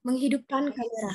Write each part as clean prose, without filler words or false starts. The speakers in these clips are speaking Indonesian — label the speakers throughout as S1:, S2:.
S1: Menghidupkan kamera.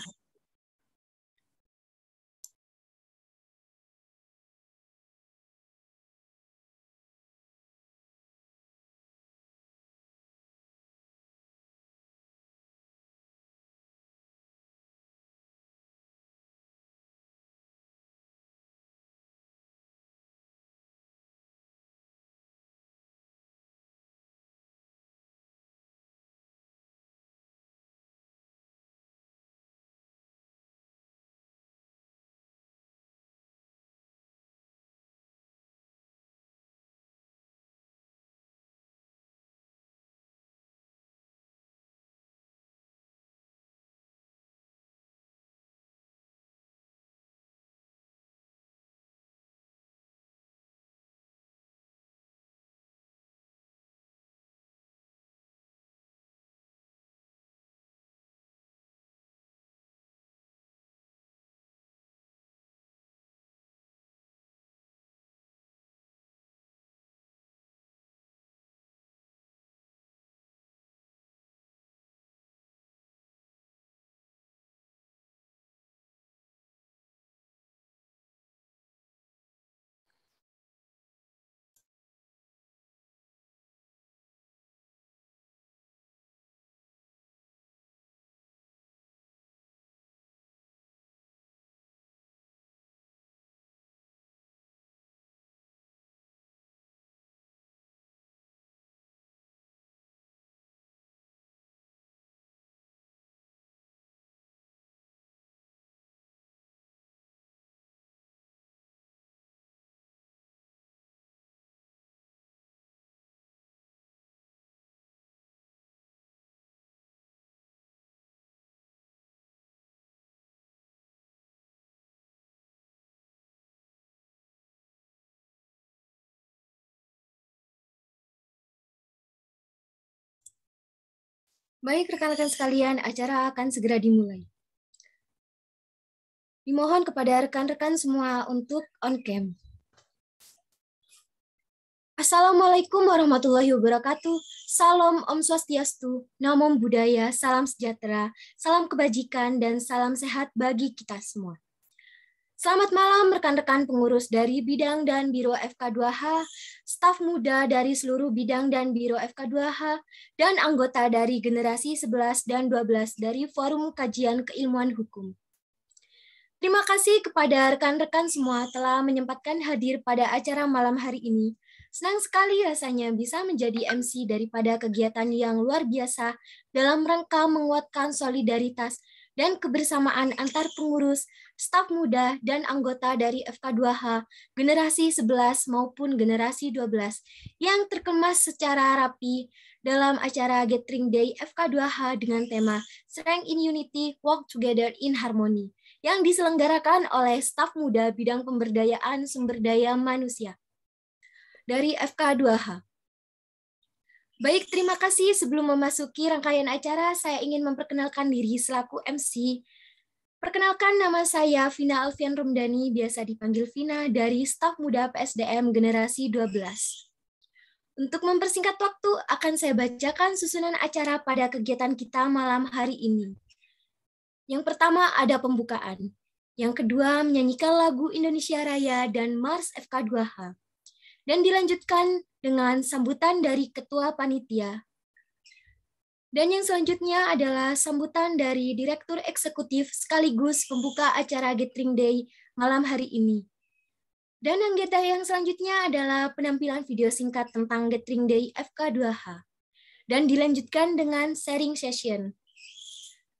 S1: Baik rekan-rekan sekalian, acara akan segera dimulai. Dimohon kepada rekan-rekan semua untuk on cam. Assalamualaikum warahmatullahi wabarakatuh. Salam Om Swastiastu, Namo Buddhaya, salam sejahtera, salam kebajikan, dan salam sehat bagi kita semua. Selamat malam rekan-rekan pengurus dari bidang dan Biro FK2H, staf muda dari seluruh bidang dan Biro FK2H, dan anggota dari generasi 11 dan 12 dari Forum Kajian Keilmuan Hukum. Terima kasih kepada rekan-rekan semua telah menyempatkan hadir pada acara malam hari ini. Senang sekali rasanya bisa menjadi MC daripada kegiatan yang luar biasa dalam rangka menguatkan solidaritas dan kebersamaan antar pengurus, staf muda, dan anggota dari FK2H, generasi 11 maupun generasi 12, yang terkemas secara rapi dalam acara Gathering Day FK2H dengan tema Strength in Unity, Work Together in Harmony, yang diselenggarakan oleh staf muda bidang pemberdayaan sumber daya manusia dari FK2H. Baik, terima kasih. Sebelum memasuki rangkaian acara, saya ingin memperkenalkan diri selaku MC. Perkenalkan, nama saya Vina Alfian Rumdani, biasa dipanggil Vina, dari staf muda PSDM generasi 12. Untuk mempersingkat waktu, akan saya bacakan susunan acara pada kegiatan kita malam hari ini. Yang pertama ada pembukaan. Yang kedua menyanyikan lagu Indonesia Raya dan Mars FK2H. Dan dilanjutkan dengan sambutan dari Ketua Panitia. Dan yang selanjutnya adalah sambutan dari Direktur Eksekutif sekaligus pembuka acara Gathering Day malam hari ini. Dan agenda yang selanjutnya adalah penampilan video singkat tentang Gathering Day FK2H. Dan dilanjutkan dengan sharing session.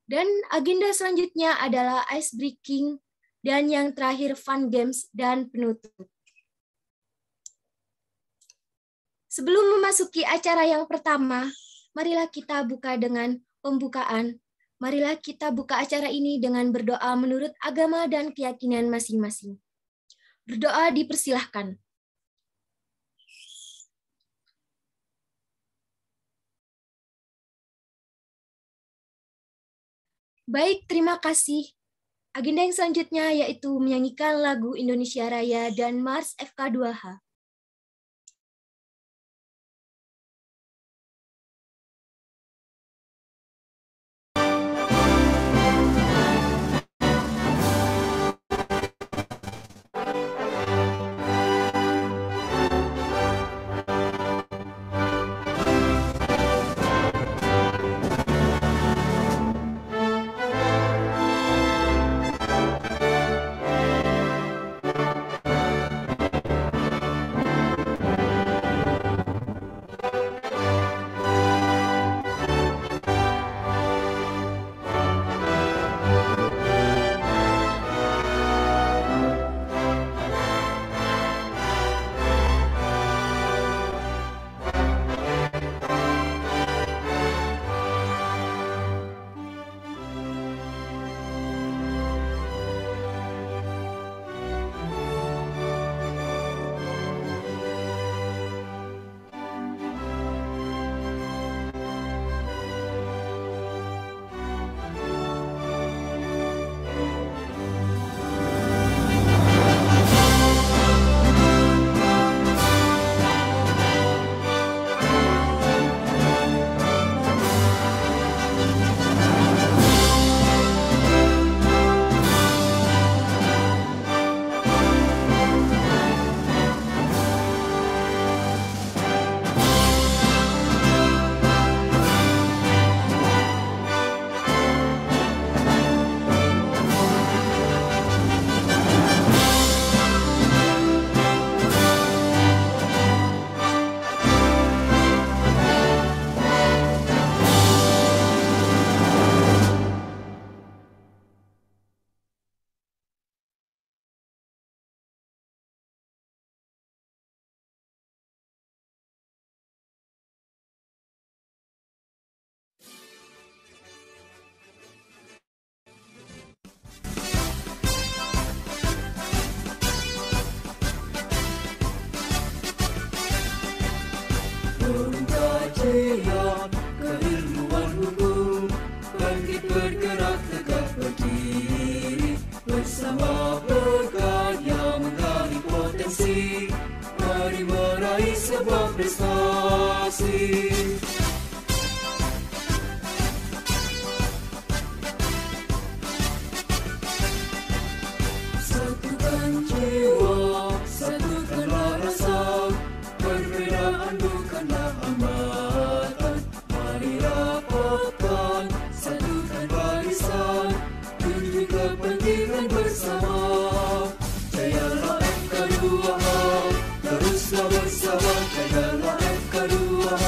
S1: Dan agenda selanjutnya adalah ice breaking, dan yang terakhir fun games dan penutup. Sebelum memasuki acara yang pertama, marilah kita buka dengan pembukaan. Marilah kita buka acara ini dengan berdoa menurut agama dan keyakinan masing-masing. Berdoa dipersilahkan. Baik, terima kasih. Agenda yang selanjutnya yaitu menyanyikan lagu Indonesia Raya dan Mars FK2H.
S2: pengabdian, keilmuan hukum, bangkit bergerak tegak berdiri, bersama berkarya menggali potensi, mari meraih sebuah prestasi. Satukan jiwa, satukanlah rasa, perbedaan bukanlah hambatan. Mari rapatkan, satukan barisan, tuju kepentingan bersama. Jayalah FK2H, teruslah bersama. Jayalah FK2H,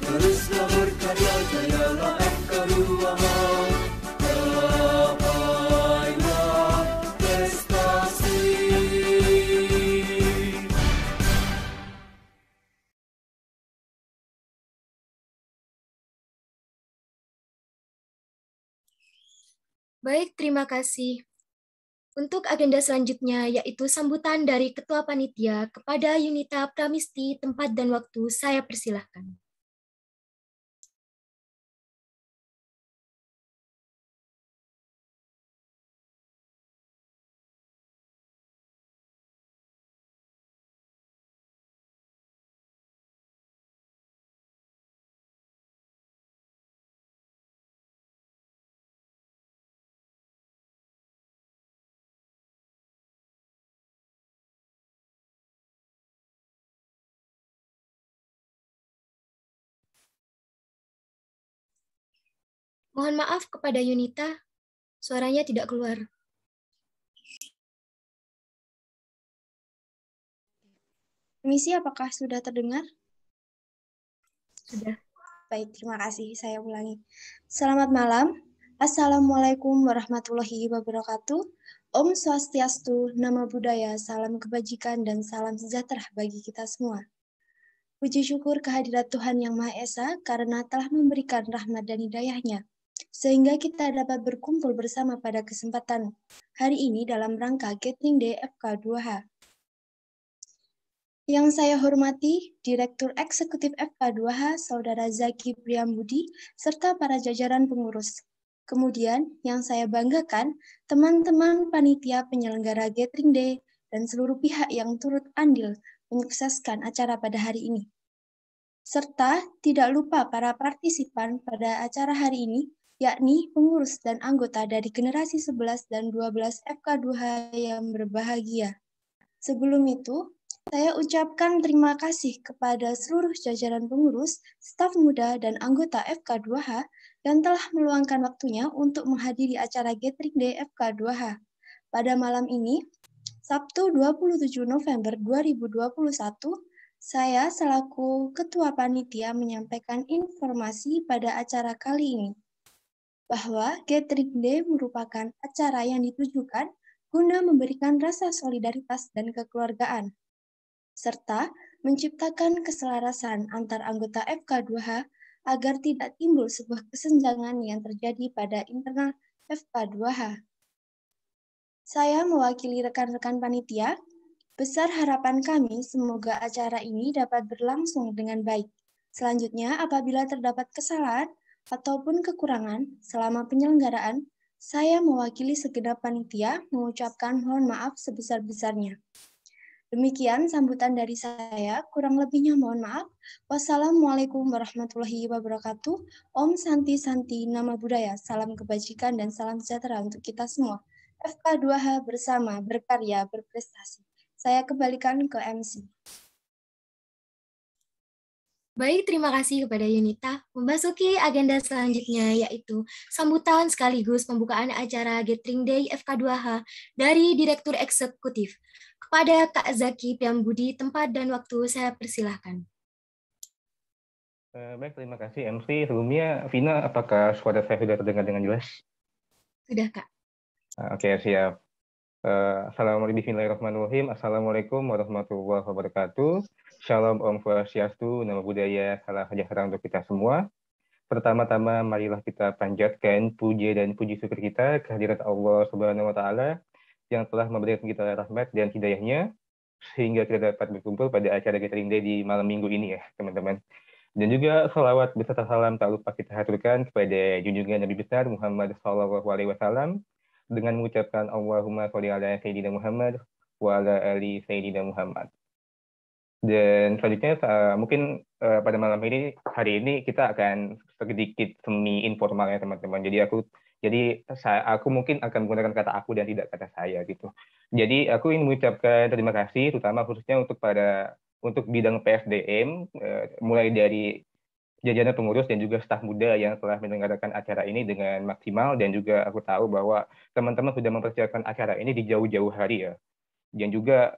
S2: teruslah berkarya. Jayalah FK2H, gapailah prestasi.
S1: Baik, terima kasih. Untuk agenda selanjutnya, yaitu sambutan dari Ketua Panitia kepada Yunita Pramisti, tempat dan waktu, saya persilahkan. Mohon maaf kepada Yunita, suaranya tidak keluar.
S3: Permisi, apakah sudah terdengar?
S1: Sudah.
S3: Baik, terima kasih. Saya ulangi. Selamat malam. Assalamualaikum warahmatullahi wabarakatuh. Om Swastiastu, Namo Buddhaya, salam kebajikan dan salam sejahtera bagi kita semua. Puji syukur kehadirat Tuhan Yang Maha Esa karena telah memberikan rahmat dan hidayah-Nya, sehingga kita dapat berkumpul bersama pada kesempatan hari ini dalam rangka Gathering Day FK2H. Yang saya hormati, Direktur Eksekutif FK2H, Saudara Zaki Priambudi, serta para jajaran pengurus. Kemudian, yang saya banggakan, teman-teman panitia penyelenggara Gathering Day dan seluruh pihak yang turut andil menyukseskan acara pada hari ini. Serta tidak lupa para partisipan pada acara hari ini, yakni pengurus dan anggota dari generasi 11 dan 12 FK2H yang berbahagia. Sebelum itu, saya ucapkan terima kasih kepada seluruh jajaran pengurus, staf muda, dan anggota FK2H yang telah meluangkan waktunya untuk menghadiri acara Gathering Day FK2H. Pada malam ini, Sabtu 27 November 2021, saya selaku Ketua Panitia menyampaikan informasi pada acara kali ini, bahwa Gathering Day merupakan acara yang ditujukan guna memberikan rasa solidaritas dan kekeluargaan, serta menciptakan keselarasan antar anggota FK2H agar tidak timbul sebuah kesenjangan yang terjadi pada internal FK2H. Saya mewakili rekan-rekan panitia. Besar harapan kami semoga acara ini dapat berlangsung dengan baik. Selanjutnya, apabila terdapat kesalahan ataupun kekurangan selama penyelenggaraan, saya mewakili segenap panitia mengucapkan mohon maaf sebesar-besarnya. Demikian sambutan dari saya, kurang lebihnya mohon maaf. Wassalamualaikum warahmatullahi wabarakatuh. Om Santi Santi, Nama Budaya, salam kebajikan dan salam sejahtera untuk kita semua. FK2H bersama, berkarya, berprestasi. Saya kembalikan ke MC.
S1: Baik, terima kasih kepada Yunita. Memasuki agenda selanjutnya, yaitu sambutan sekaligus pembukaan acara Gathering Day FK2H dari Direktur Eksekutif. Kepada Kak Zaki Priambudi, tempat dan waktu saya persilahkan.
S4: Baik, terima kasih MC. Sebelumnya, Vina, apakah suara saya sudah terdengar dengan jelas?
S1: Sudah, Kak.
S4: Oke, siap. Bismillahirrahmanirrahim. Assalamualaikum warahmatullahi wabarakatuh. Shalom Om Swastiastu, Namo Buddhaya, salam sejahtera untuk kita semua. Pertama-tama, marilah kita panjatkan puja dan puji syukur kita kehadirat Allah Subhanahu wa Ta'ala yang telah memberikan kita rahmat dan hidayahnya sehingga kita dapat berkumpul pada acara Gathering Day di malam minggu ini ya, teman-teman. Dan juga salawat beserta salam tak lupa kita haturkan kepada junjungan Nabi besar Muhammad SAW dengan mengucapkan Allahumma sholli ala Sayyidina Muhammad wa ala ali Sayyidina Muhammad. Dan selanjutnya mungkin pada malam ini, hari ini kita akan sedikit semi informal ya teman-teman. Jadi aku mungkin akan menggunakan kata aku dan tidak kata saya gitu. Jadi aku ingin mengucapkan terima kasih, terutama khususnya untuk bidang PSDM, mulai dari jajaran pengurus dan juga staf muda yang telah menyelenggarakan acara ini dengan maksimal, dan juga aku tahu bahwa teman-teman sudah mempersiapkan acara ini di jauh-jauh hari ya. Dan juga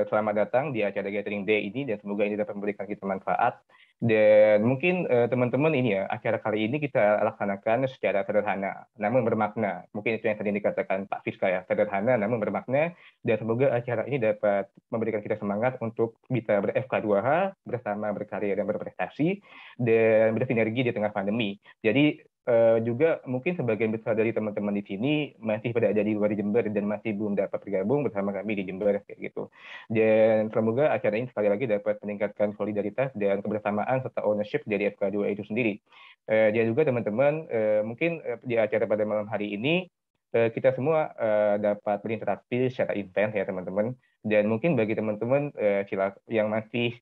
S4: selamat datang di acara Gathering Day ini, dan semoga ini dapat memberikan kita manfaat. Dan mungkin teman-teman ini ya, acara kali ini kita laksanakan secara sederhana, namun bermakna. Mungkin itu yang tadi dikatakan Pak Fiska ya, sederhana namun bermakna. Dan semoga acara ini dapat memberikan kita semangat untuk bisa ber-FK2H, bersama berkarya dan berprestasi, dan bersinergi di tengah pandemi. Jadi juga mungkin sebagian besar dari teman-teman di sini masih berada di luar Jember dan masih belum dapat bergabung bersama kami di Jember kayak gitu. Dan semoga acara ini sekali lagi dapat meningkatkan solidaritas dan kebersamaan serta ownership dari FK2 itu sendiri. Dan juga teman-teman mungkin di acara pada malam hari ini kita semua dapat berinteraksi secara intens ya teman-teman. Dan mungkin bagi teman-teman yang masih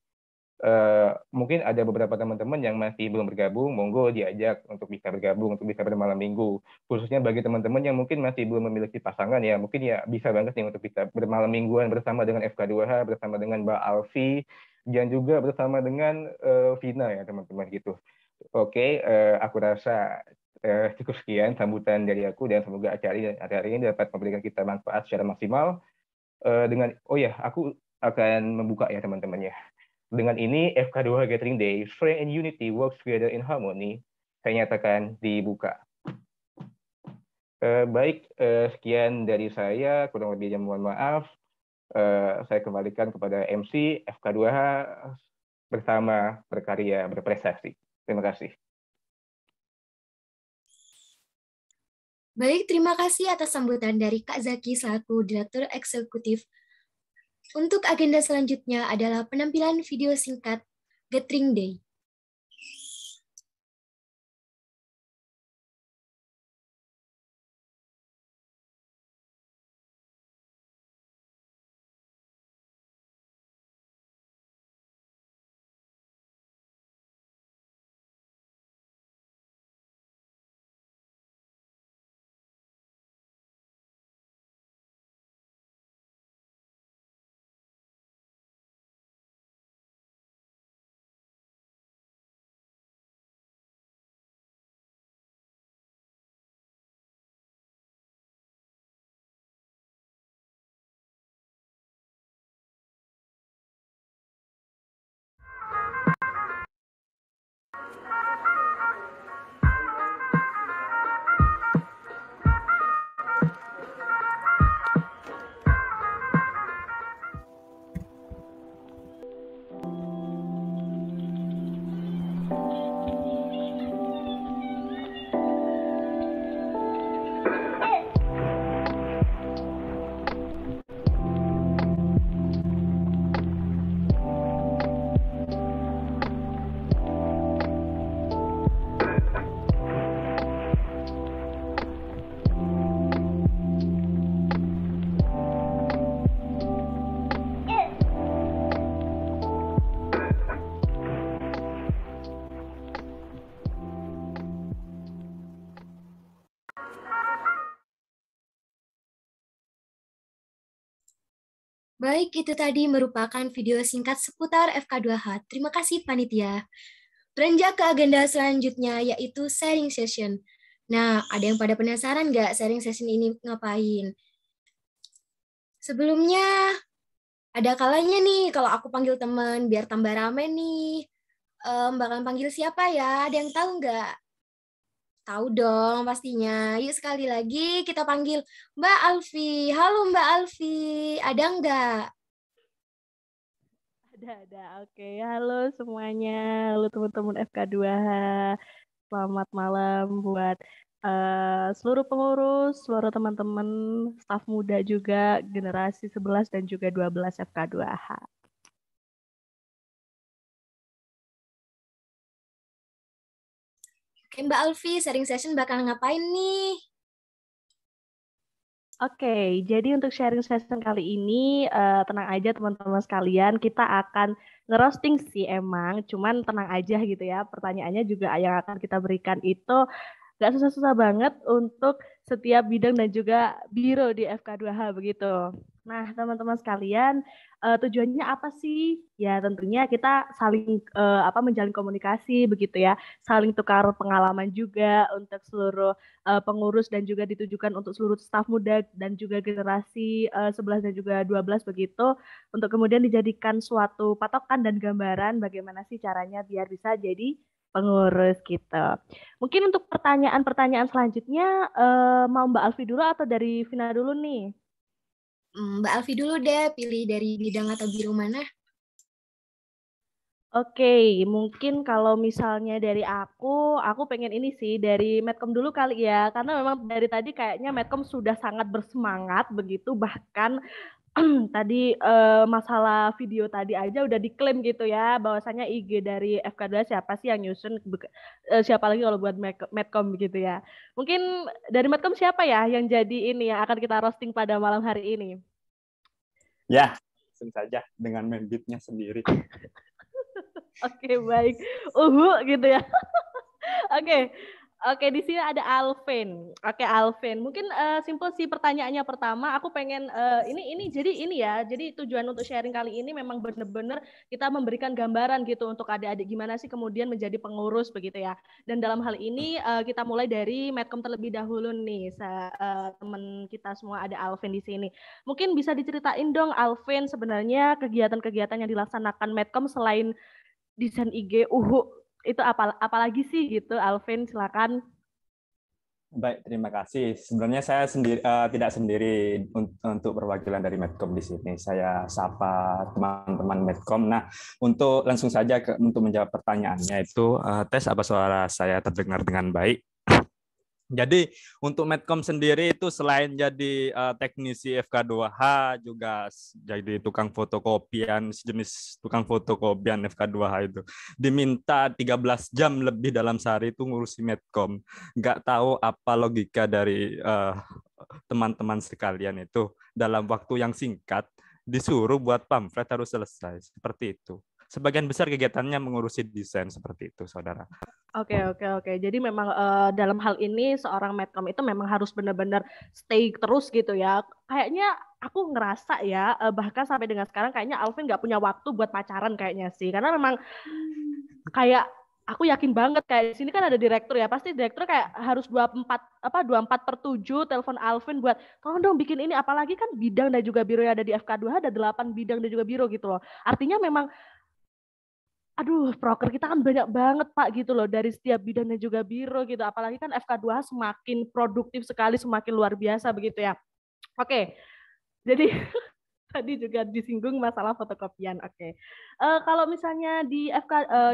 S4: mungkin ada beberapa teman-teman yang masih belum bergabung, monggo diajak untuk bisa bergabung, untuk bisa bermalam minggu. Khususnya bagi teman-teman yang mungkin masih belum memiliki pasangan ya, mungkin ya bisa banget nih untuk bisa bermalam mingguan bersama dengan FK2H, bersama dengan Mbak Alfi, dan juga bersama dengan Vina ya teman-teman gitu. Oke, aku rasa cukup sekian sambutan dari aku, dan semoga acara ini dapat memberikan kita manfaat secara maksimal. Aku akan membuka ya teman-teman ya. Dengan ini, FK2 Gathering Day, Strength and Unity Works Together in Harmony, saya nyatakan dibuka. Baik, sekian dari saya, kurang lebihnya mohon maaf. Saya kembalikan kepada MC FK2H bersama berkarya berprestasi. Terima kasih.
S1: Baik, terima kasih atas sambutan dari Kak Zaki selaku Direktur Eksekutif. Untuk agenda selanjutnya adalah penampilan video singkat Gathering Day. Baik, itu tadi merupakan video singkat seputar FK2H. Terima kasih panitia. Beranjak ke agenda selanjutnya, yaitu sharing session. Nah, ada yang pada penasaran nggak sharing session ini ngapain? Sebelumnya, ada kalanya nih kalau aku panggil teman biar tambah rame nih. Bakalan panggil siapa ya? Ada yang tahu nggak? Tahu dong pastinya. Yuk sekali lagi kita panggil Mbak Alfi. Halo Mbak Alfi, ada nggak?
S5: Ada. Oke, halo semuanya. Halo teman-teman FK2H. Selamat malam buat seluruh pengurus, seluruh teman-teman, staf muda juga, generasi 11 dan juga 12 FK2H.
S1: Oke, Mbak Alfi, sharing session bakal ngapain nih?
S5: Oke, jadi untuk sharing session kali ini, tenang aja teman-teman sekalian, kita akan ngerosting sih emang, cuman tenang aja gitu ya, pertanyaannya juga yang akan kita berikan itu nggak susah-susah banget untuk setiap bidang dan juga biro di FK2H begitu. Nah, teman-teman sekalian, tujuannya apa sih? Ya tentunya kita saling menjalin komunikasi begitu ya, saling tukar pengalaman juga untuk seluruh pengurus dan juga ditujukan untuk seluruh staf muda dan juga generasi 11 dan juga 12 begitu, untuk kemudian dijadikan suatu patokan dan gambaran bagaimana sih caranya biar bisa jadi pengurus gitu. Mungkin untuk pertanyaan-pertanyaan selanjutnya, mau Mbak Alfi dulu atau dari Vina dulu nih?
S1: Mbak Alfi dulu deh, pilih dari bidang atau biro mana?
S5: Oke, mungkin kalau misalnya dari aku pengen ini sih dari Medcom dulu kali ya, karena memang dari tadi kayaknya Medcom sudah sangat bersemangat begitu, bahkan tadi masalah video tadi aja udah diklaim gitu ya, bahwasanya IG dari FK2 siapa sih yang nyusun, siapa lagi kalau buat Medcom begitu ya. Mungkin dari Medcom siapa ya yang jadi ini yang akan kita roasting pada malam hari ini?
S6: Ya, langsung saja dengan membitnya sendiri.
S5: Oke, baik. Gitu ya. Oke. Oke, di sini ada Alvin. Oke, Alvin. Mungkin simple sih pertanyaannya pertama. Aku pengen ini ya. Jadi tujuan untuk sharing kali ini memang benar-benar kita memberikan gambaran gitu untuk adik-adik gimana sih kemudian menjadi pengurus begitu ya. Dan dalam hal ini kita mulai dari Medcom terlebih dahulu nih. Teman kita semua ada Alvin di sini. Mungkin bisa diceritain dong Alvin sebenarnya kegiatan-kegiatan yang dilaksanakan Medcom selain desain IG itu apalagi sih gitu, Alvin, silakan.
S6: Baik, terima kasih. Sebenarnya saya tidak sendiri untuk perwakilan dari Medcom di sini. Saya sapa teman-teman Medcom. Nah, untuk langsung saja untuk menjawab pertanyaannya itu, tes apa suara saya terdengar dengan baik? Jadi untuk Medcom sendiri itu selain jadi teknisi FK2H juga jadi tukang fotokopian, sejenis tukang fotokopian FK2H itu. Diminta 13 jam lebih dalam sehari itu ngurusi Medcom. Nggak tahu apa logika dari teman-teman sekalian itu dalam waktu yang singkat disuruh buat pamflet harus selesai. Seperti itu. Sebagian besar kegiatannya mengurusi desain seperti itu, saudara.
S5: Oke. Jadi memang dalam hal ini seorang Medcom itu memang harus benar-benar stay terus gitu ya. Kayaknya aku ngerasa ya, bahkan sampai dengan sekarang kayaknya Alvin nggak punya waktu buat pacaran kayaknya sih. Karena memang kayak aku yakin banget kayak di sini kan ada direktur ya. Pasti direktur kayak harus 24/7 telepon Alvin buat tolong dong bikin ini. Apalagi kan bidang dan juga biro yang ada di FK2 ada 8 bidang dan juga biro gitu loh. Artinya memang proker kita kan banyak banget Pak gitu loh dari setiap bidang dan juga biro gitu. Apalagi kan FK2 semakin produktif sekali, semakin luar biasa begitu ya. Oke, jadi tadi juga disinggung masalah fotokopian. Oke. Kalau misalnya di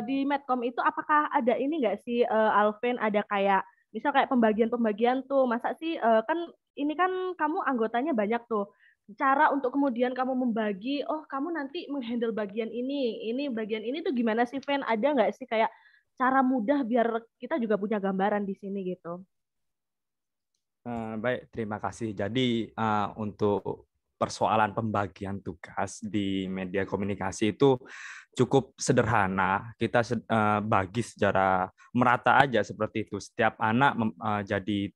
S5: di Medcom itu apakah ada ini nggak sih Alvin, ada kayak misal kayak pembagian-pembagian tuh, masa sih kan ini kan kamu anggotanya banyak tuh. Cara untuk kemudian kamu membagi, oh kamu nanti menghandle bagian ini bagian ini tuh gimana sih, Ven? Ada nggak sih kayak cara mudah biar kita juga punya gambaran di sini gitu?
S6: Baik, terima kasih. Jadi untuk persoalan pembagian tugas di media komunikasi itu cukup sederhana. Kita bagi secara merata aja seperti itu. Setiap anak jadi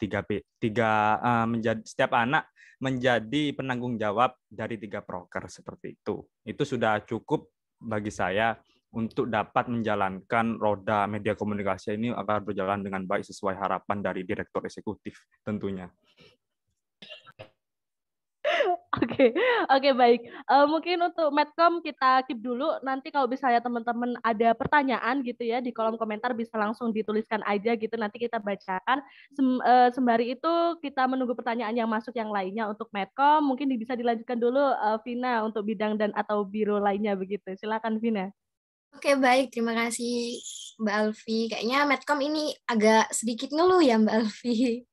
S6: setiap anak menjadi penanggung jawab dari 3 proker seperti itu. Itu sudah cukup bagi saya untuk dapat menjalankan roda media komunikasi ini agar berjalan dengan baik sesuai harapan dari direktur eksekutif tentunya.
S5: Oke, baik. Mungkin untuk Medcom kita keep dulu. Nanti kalau misalnya teman-teman ada pertanyaan gitu ya di kolom komentar bisa langsung dituliskan aja gitu. Nanti kita bacakan. Sembari itu kita menunggu pertanyaan yang masuk yang lainnya untuk Medcom. Mungkin bisa dilanjutkan dulu Vina untuk bidang dan atau biro lainnya begitu. Silakan Vina.
S1: Oke, baik. Terima kasih Mbak Alfi. Kayaknya Medcom ini agak sedikit ngeluh ya Mbak Alfi.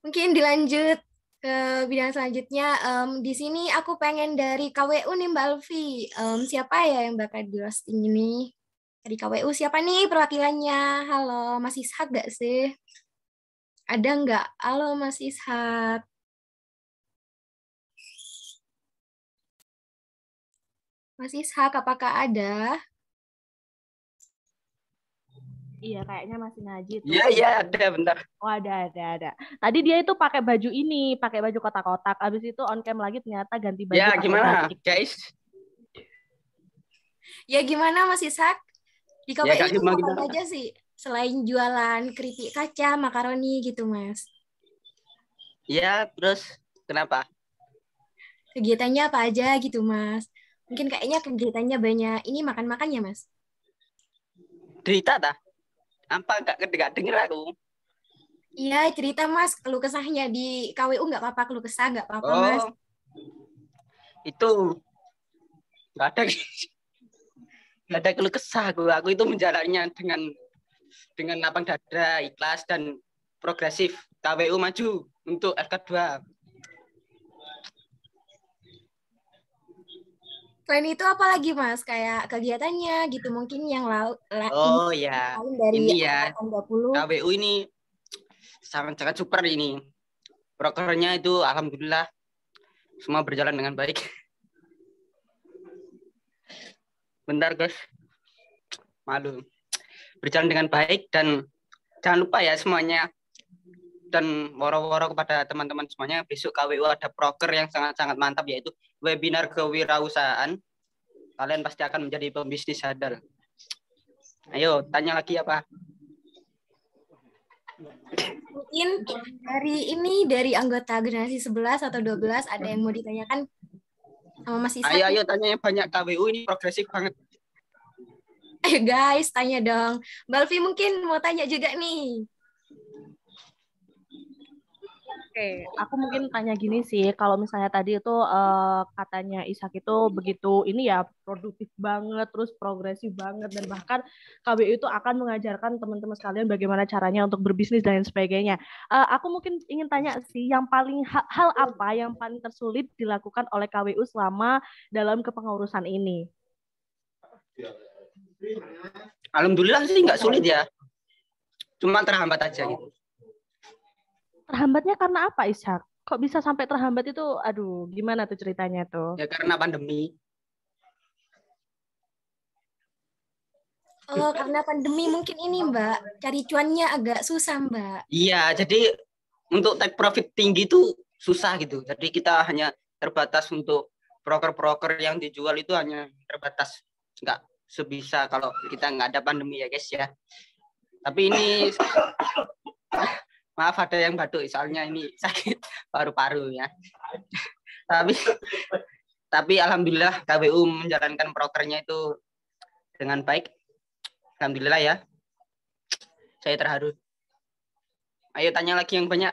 S1: Mungkin dilanjut ke bidang selanjutnya. Di sini aku pengen dari KWU nih Mbak Alfi. Siapa ya yang bakal di roasting ini? Dari KWU siapa nih perwakilannya? Halo, Mas Ishak nggak sih? Ada nggak? Halo, Mas Ishak. Mas Ishak, apakah ada?
S5: Iya, kayaknya masih ngaji tuh.
S7: Iya, iya, ada, bentar.
S5: Oh, ada. Tadi dia itu pakai baju ini, pakai baju kotak-kotak. Abis itu on cam lagi ternyata ganti baju
S7: Ya,
S5: pakai
S7: gimana,
S5: batik.
S7: guys?
S1: Ya gimana Mas Ishak? Di
S7: Ya,
S1: KWU
S7: Kak,
S1: itu
S7: gimana
S1: apa
S7: kita?
S1: aja sih? Selain jualan keripik kaca, makaroni gitu, Mas.
S7: Ya, terus kenapa?
S1: Kegiatannya apa aja gitu, Mas? Mungkin kayaknya kegiatannya banyak. Ini makan-makan ya, Mas?
S7: Cerita tak? Apa nggak denger aku?
S1: Iya, cerita Mas. Keluh kesahnya di KWU nggak apa-apa, keluh kesah nggak apa-apa, Mas.
S7: Oh, itu nggak ada, nggak ada keluh kesah aku. Aku itu menjalannya dengan lapang dada, ikhlas dan progresif. KWU maju untuk FK2.
S1: Selain itu apa lagi, Mas? Kayak kegiatannya gitu. Mungkin yang
S7: Oh ya,
S1: lain dari
S7: ini ya,
S1: angkatan 20.
S7: KWU ini sangat-sangat super ini. Prokernya itu alhamdulillah semua berjalan dengan baik. Bentar guys, malu. Berjalan dengan baik dan jangan lupa ya semuanya. Dan woro-woro kepada teman-teman semuanya, besok KWU ada proker yang sangat-sangat mantap yaitu webinar kewirausahaan. Kalian pasti akan menjadi pembisnis sadar. Ayo, tanya lagi apa?
S1: Mungkin dari anggota generasi 11 atau 12 ada yang mau ditanyakan sama Mas Ishak.
S7: Ayo tanya yang banyak. KWU ini progresif banget.
S1: Ayo guys, tanya dong. Mbak Alfi mungkin mau tanya juga nih.
S5: Oke, aku mungkin tanya gini sih, kalau misalnya tadi itu katanya Ishak itu begitu ini ya produktif banget, terus progresif banget, dan bahkan KBU itu akan mengajarkan teman-teman sekalian bagaimana caranya untuk berbisnis dan lain sebagainya. Aku mungkin ingin tanya sih, yang paling hal apa yang paling tersulit dilakukan oleh KBU selama dalam kepengurusan ini?
S7: Alhamdulillah sih nggak sulit ya, cuma terhambat aja gitu.
S5: Terhambatnya karena apa, Ishak? Kok bisa sampai terhambat itu? Aduh, gimana tuh ceritanya tuh?
S7: Ya karena pandemi.
S1: Oh, karena pandemi mungkin ini Mbak, cari cuannya agak susah Mbak.
S7: Iya, jadi untuk take profit tinggi itu susah gitu. Jadi kita hanya terbatas untuk broker-broker yang dijual itu hanya terbatas. Nggak sebisa kalau kita nggak ada pandemi ya guys ya. Tapi ini maaf ada yang batuk, soalnya ini sakit paru-paru ya. Tapi alhamdulillah KBU menjalankan prokernya itu dengan baik. Alhamdulillah ya. Saya terharu. Ayo tanya lagi yang banyak.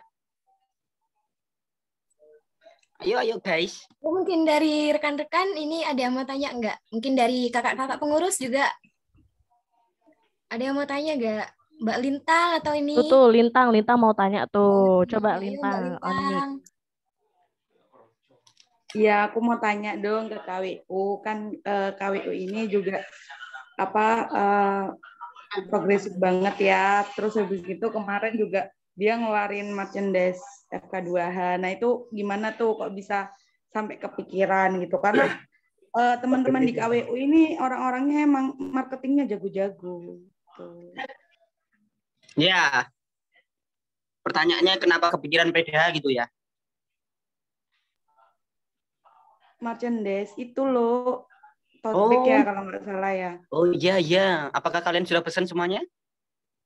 S7: Ayo guys.
S1: Mungkin dari rekan-rekan ini ada yang mau tanya enggak? Mungkin dari kakak-kakak pengurus juga ada yang mau tanya enggak? Mbak Lintang atau ini?
S5: Tuh, Lintang mau tanya tuh. Coba
S1: Ayo,
S5: Lintang,
S1: Mbak
S5: on mic.
S1: Lintang.
S8: Ya, aku mau tanya dong ke KWU. Kan KWU ini juga progresif banget ya. Terus habis itu kemarin juga dia ngeluarin merchandise FK2H. Nah, itu gimana tuh kok bisa sampai kepikiran gitu? Karena teman-teman di KWU ini orang-orangnya emang marketingnya jago-jago. Tuh.
S7: Ya. Pertanyaannya kenapa kepikiran PDH gitu ya?
S8: Merchandise itu loh. Tote bag ya kalau nggak salah ya.
S7: Oh iya. Apakah kalian sudah pesan semuanya?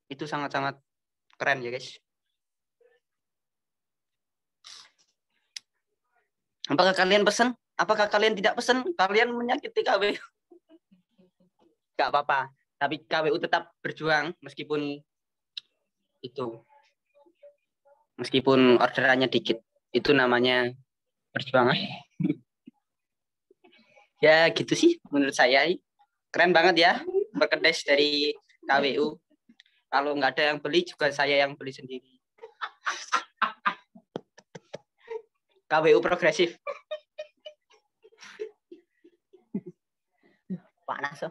S7: Itu sangat-sangat keren ya guys. Apakah kalian pesan? Apakah kalian tidak pesan? Kalian menyakiti KWU. Gak apa-apa. Tapi KWU tetap berjuang meskipun orderannya dikit. Itu namanya perjuangan. Ya gitu sih menurut saya. Keren banget ya merchandise dari KWU. Kalau nggak ada yang beli juga saya yang beli sendiri. KWU progresif. Panas.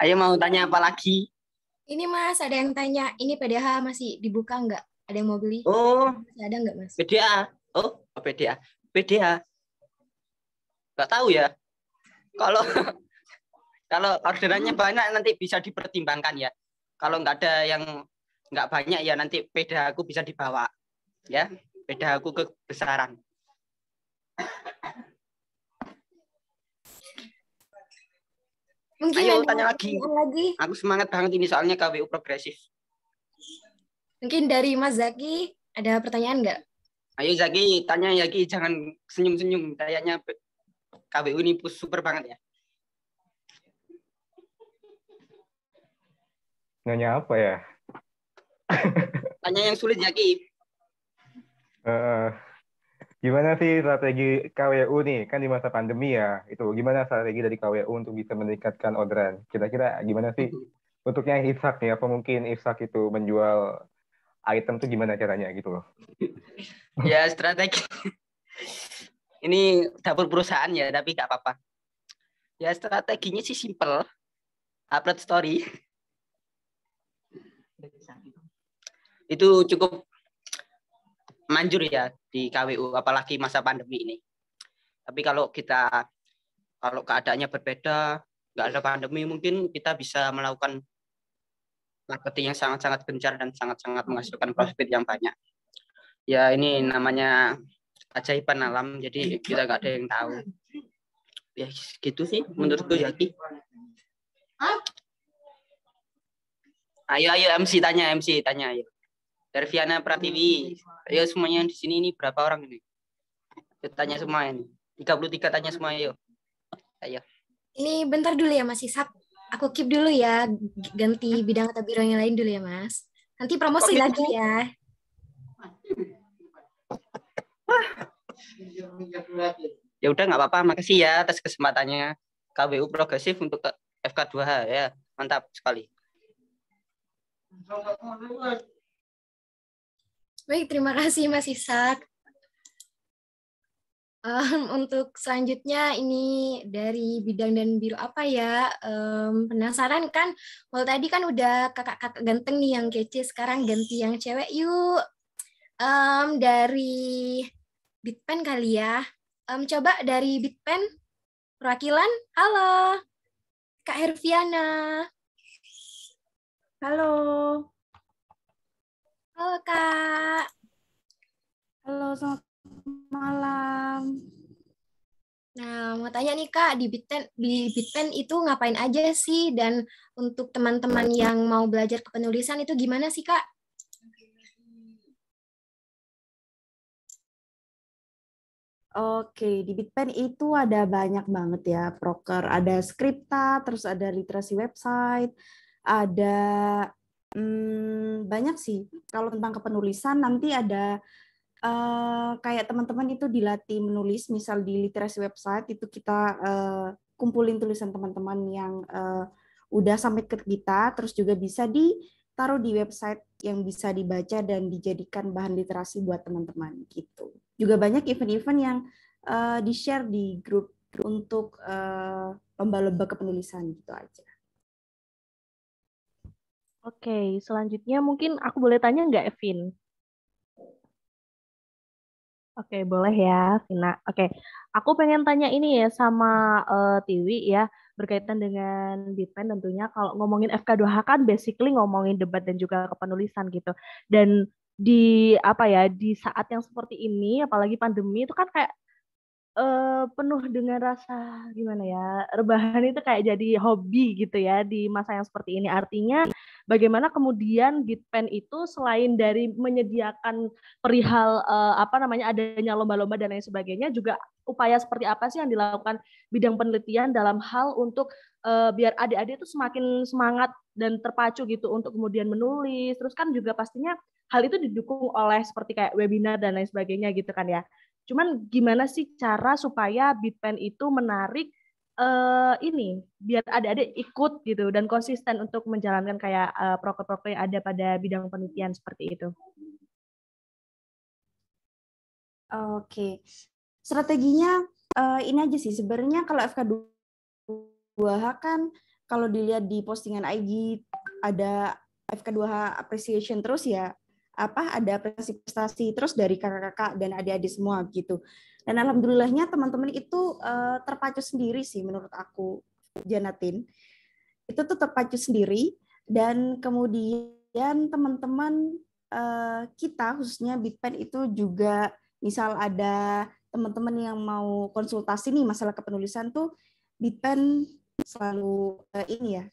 S7: Ayo mau tanya apa lagi?
S1: Ini Mas, ada yang tanya, ini PDH masih dibuka nggak? Ada yang mau beli?
S7: Oh,
S1: Masih ada nggak Mas?
S7: PDA. Oh, PDA. PDA. Nggak tahu ya. Kalau kalau orderannya banyak nanti bisa dipertimbangkan ya. Kalau nggak ada yang nggak banyak ya nanti PDA aku bisa dibawa. Ya, PDA aku kebesaran.
S1: Mungkin
S7: Ayo
S1: ada
S7: tanya lagi.
S1: pertanyaan lagi.
S7: Aku semangat banget ini soalnya KWU progresif.
S1: Mungkin dari Mas Zaki, ada pertanyaan nggak?
S7: Ayo Zaki, tanya Zaki, jangan senyum-senyum. Kayaknya KWU ini super banget ya.
S4: Nanya apa ya?
S7: Tanya yang sulit Zaki.
S4: Gimana sih strategi KWU nih? Kan di masa pandemi ya, itu gimana strategi dari KWU untuk bisa meningkatkan orderan? Kira-kira gimana sih? Untuknya Ishak nih, apa mungkin Ishak itu menjual item tuh gimana caranya gitu loh?
S7: Ya strategi. Ini dapur perusahaan ya, tapi nggak apa-apa. Ya strateginya sih simple. Upload story. Itu cukup manjur ya di KWU, apalagi masa pandemi ini. Tapi kalau keadaannya berbeda, nggak ada pandemi, mungkin kita bisa melakukan marketing yang sangat-sangat gencar dan sangat-sangat menghasilkan profit yang banyak. Ya ini namanya ajaiban alam, jadi kita nggak ada yang tahu. Ya gitu sih menurutku Zaki. Ayo MC tanya ayo. Derviana Pratiwi. Ayo semuanya di sini ini berapa orang ini? Tanya semua ini. 33 tanya semua ayo. Ayo.
S1: Ini bentar dulu ya Mas Ishak. Aku keep dulu ya, ganti bidang atau biro yang lain dulu ya Mas. Nanti promosi lagi ya.
S7: Ya udah nggak apa-apa, makasih ya atas kesempatannya. KWU progresif untuk FK2H ya. Mantap sekali.
S1: Baik, terima kasih Mas Ishak. Untuk selanjutnya ini dari bidang dan biro apa ya? Penasaran kan? Kalau tadi kan udah kakak-kakak ganteng nih yang kece, sekarang ganti yang cewek yuk. Dari Bitpen kali ya. Coba dari Bitpen perwakilan. Halo, Kak Herviana.
S5: Halo.
S1: Halo Kak.
S5: Halo, selamat malam.
S1: Nah, mau tanya nih Kak, di Bitpen itu ngapain aja sih? Dan untuk teman-teman yang mau belajar kepenulisan itu gimana sih Kak?
S5: Oke, di Bitpen itu ada banyak banget ya, proker. Ada Skripta, terus ada literasi website, ada banyak sih. Kalau tentang kepenulisan nanti ada kayak teman-teman itu dilatih menulis, misal di literasi website itu kita kumpulin tulisan teman-teman yang udah sampai ke kita, terus juga bisa ditaruh di website yang bisa dibaca dan dijadikan bahan literasi buat teman-teman gitu. Juga banyak event-event yang di-share di grup untuk lomba-lomba kepenulisan gitu aja.
S9: Oke, selanjutnya mungkin aku boleh tanya nggak, Evin? Oke, boleh ya, Vina. Oke, aku pengen tanya ini ya sama Tiwi ya, berkaitan dengan Bitpen tentunya. Kalau ngomongin FK2H kan basically ngomongin debat dan juga kepenulisan gitu. Dan di apa ya, di saat yang seperti ini, apalagi pandemi itu kan kayak penuh dengan rasa gimana ya, rebahan itu kayak jadi hobi gitu ya di masa yang seperti ini. Artinya bagaimana kemudian Bitpen itu selain dari menyediakan perihal apa namanya adanya lomba-lomba dan lain sebagainya, juga upaya seperti apa sih yang dilakukan bidang penelitian dalam hal untuk biar adik-adik itu semakin semangat dan terpacu gitu untuk kemudian menulis. Terus kan juga pastinya hal itu didukung oleh seperti kayak webinar dan lain sebagainya gitu kan ya. Cuman gimana sih cara supaya Bitpen itu menarik ini biar adik-adik ikut gitu dan konsisten untuk menjalankan kayak proker-proker yang ada pada bidang penelitian seperti itu.
S5: Oke, strateginya ini aja sih sebenarnya kalau FK2H kan
S10: kalau dilihat di postingan IG ada FK2H appreciation terus ya, ada prestasi terus dari kakak-kakak dan adik-adik semua gitu. Dan alhamdulillahnya teman-teman itu terpacu sendiri sih menurut aku, Janatin. Itu tuh terpacu sendiri, dan kemudian teman-teman kita khususnya Bitpen itu juga misal ada teman-teman yang mau konsultasi nih masalah kepenulisan tuh, Bitpen selalu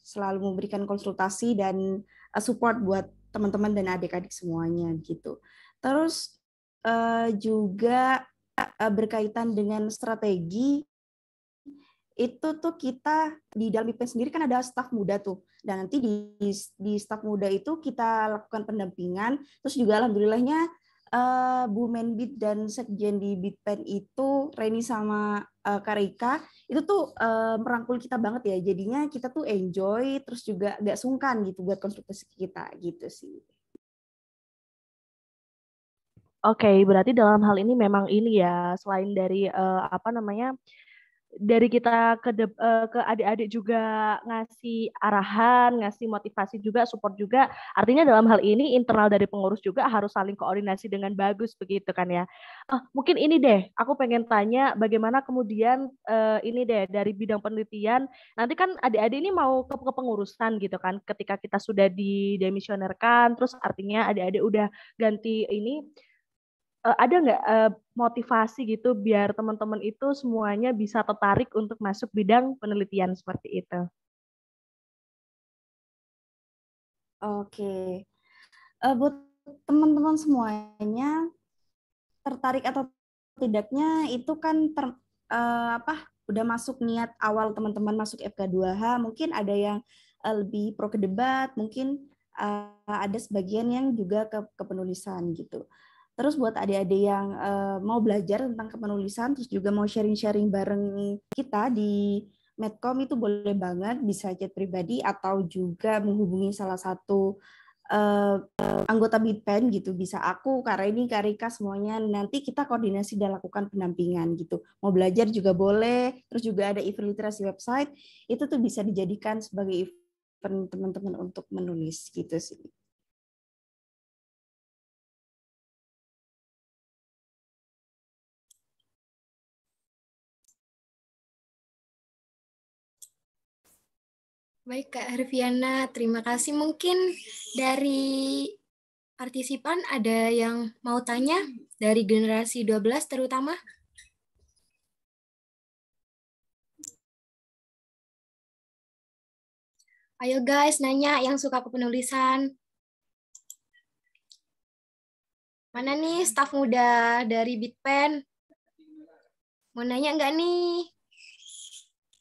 S10: selalu memberikan konsultasi dan support buat teman-teman dan adik-adik semuanya gitu. Terus juga berkaitan dengan strategi, itu tuh kita di dalam Bitpen sendiri kan ada staf muda tuh, dan nanti di staf muda itu kita lakukan pendampingan. Terus juga alhamdulillahnya Bu Menbit dan Sekjen di Bitpen itu Reni sama Karika itu tuh merangkul kita banget ya, jadinya kita tuh enjoy, terus juga gak sungkan gitu buat konsultasi kita gitu sih.
S9: Oke, berarti dalam hal ini memang ini ya, selain dari dari kita ke adik-adik juga ngasih arahan, ngasih motivasi juga, support juga. Artinya dalam hal ini internal dari pengurus juga harus saling koordinasi dengan bagus begitu kan ya. Mungkin ini deh, aku pengen tanya bagaimana kemudian ini deh dari bidang penelitian. Nanti kan adik-adik ini mau ke pengurusan gitu kan. Ketika kita sudah didemisionerkan, terus artinya adik-adik udah ganti ini. Ada nggak motivasi gitu biar teman-teman itu semuanya bisa tertarik untuk masuk bidang penelitian seperti itu?
S10: Oke, buat teman-teman semuanya tertarik atau tidaknya itu kan udah masuk niat awal teman-teman masuk FK2H, mungkin ada yang lebih pro ke debat, mungkin ada sebagian yang juga ke penulisan gitu. Terus buat adik-adik yang mau belajar tentang kepenulisan, terus juga mau sharing-sharing bareng kita di Medcom, itu boleh banget, bisa chat pribadi atau juga menghubungi salah satu anggota Bitpen gitu, bisa aku, Kak Reni, Kak Rika, semuanya. Nanti kita koordinasi dan lakukan pendampingan gitu. Mau belajar juga boleh, terus juga ada event literasi website, itu tuh bisa dijadikan sebagai event teman-teman untuk menulis gitu sih.
S1: Baik Kak Herviana, terima kasih. Mungkin dari partisipan ada yang mau tanya dari generasi 12 terutama? Ayo guys, nanya yang suka kepenulisan. Mana nih staf muda dari Bitpen? Mau nanya nggak nih?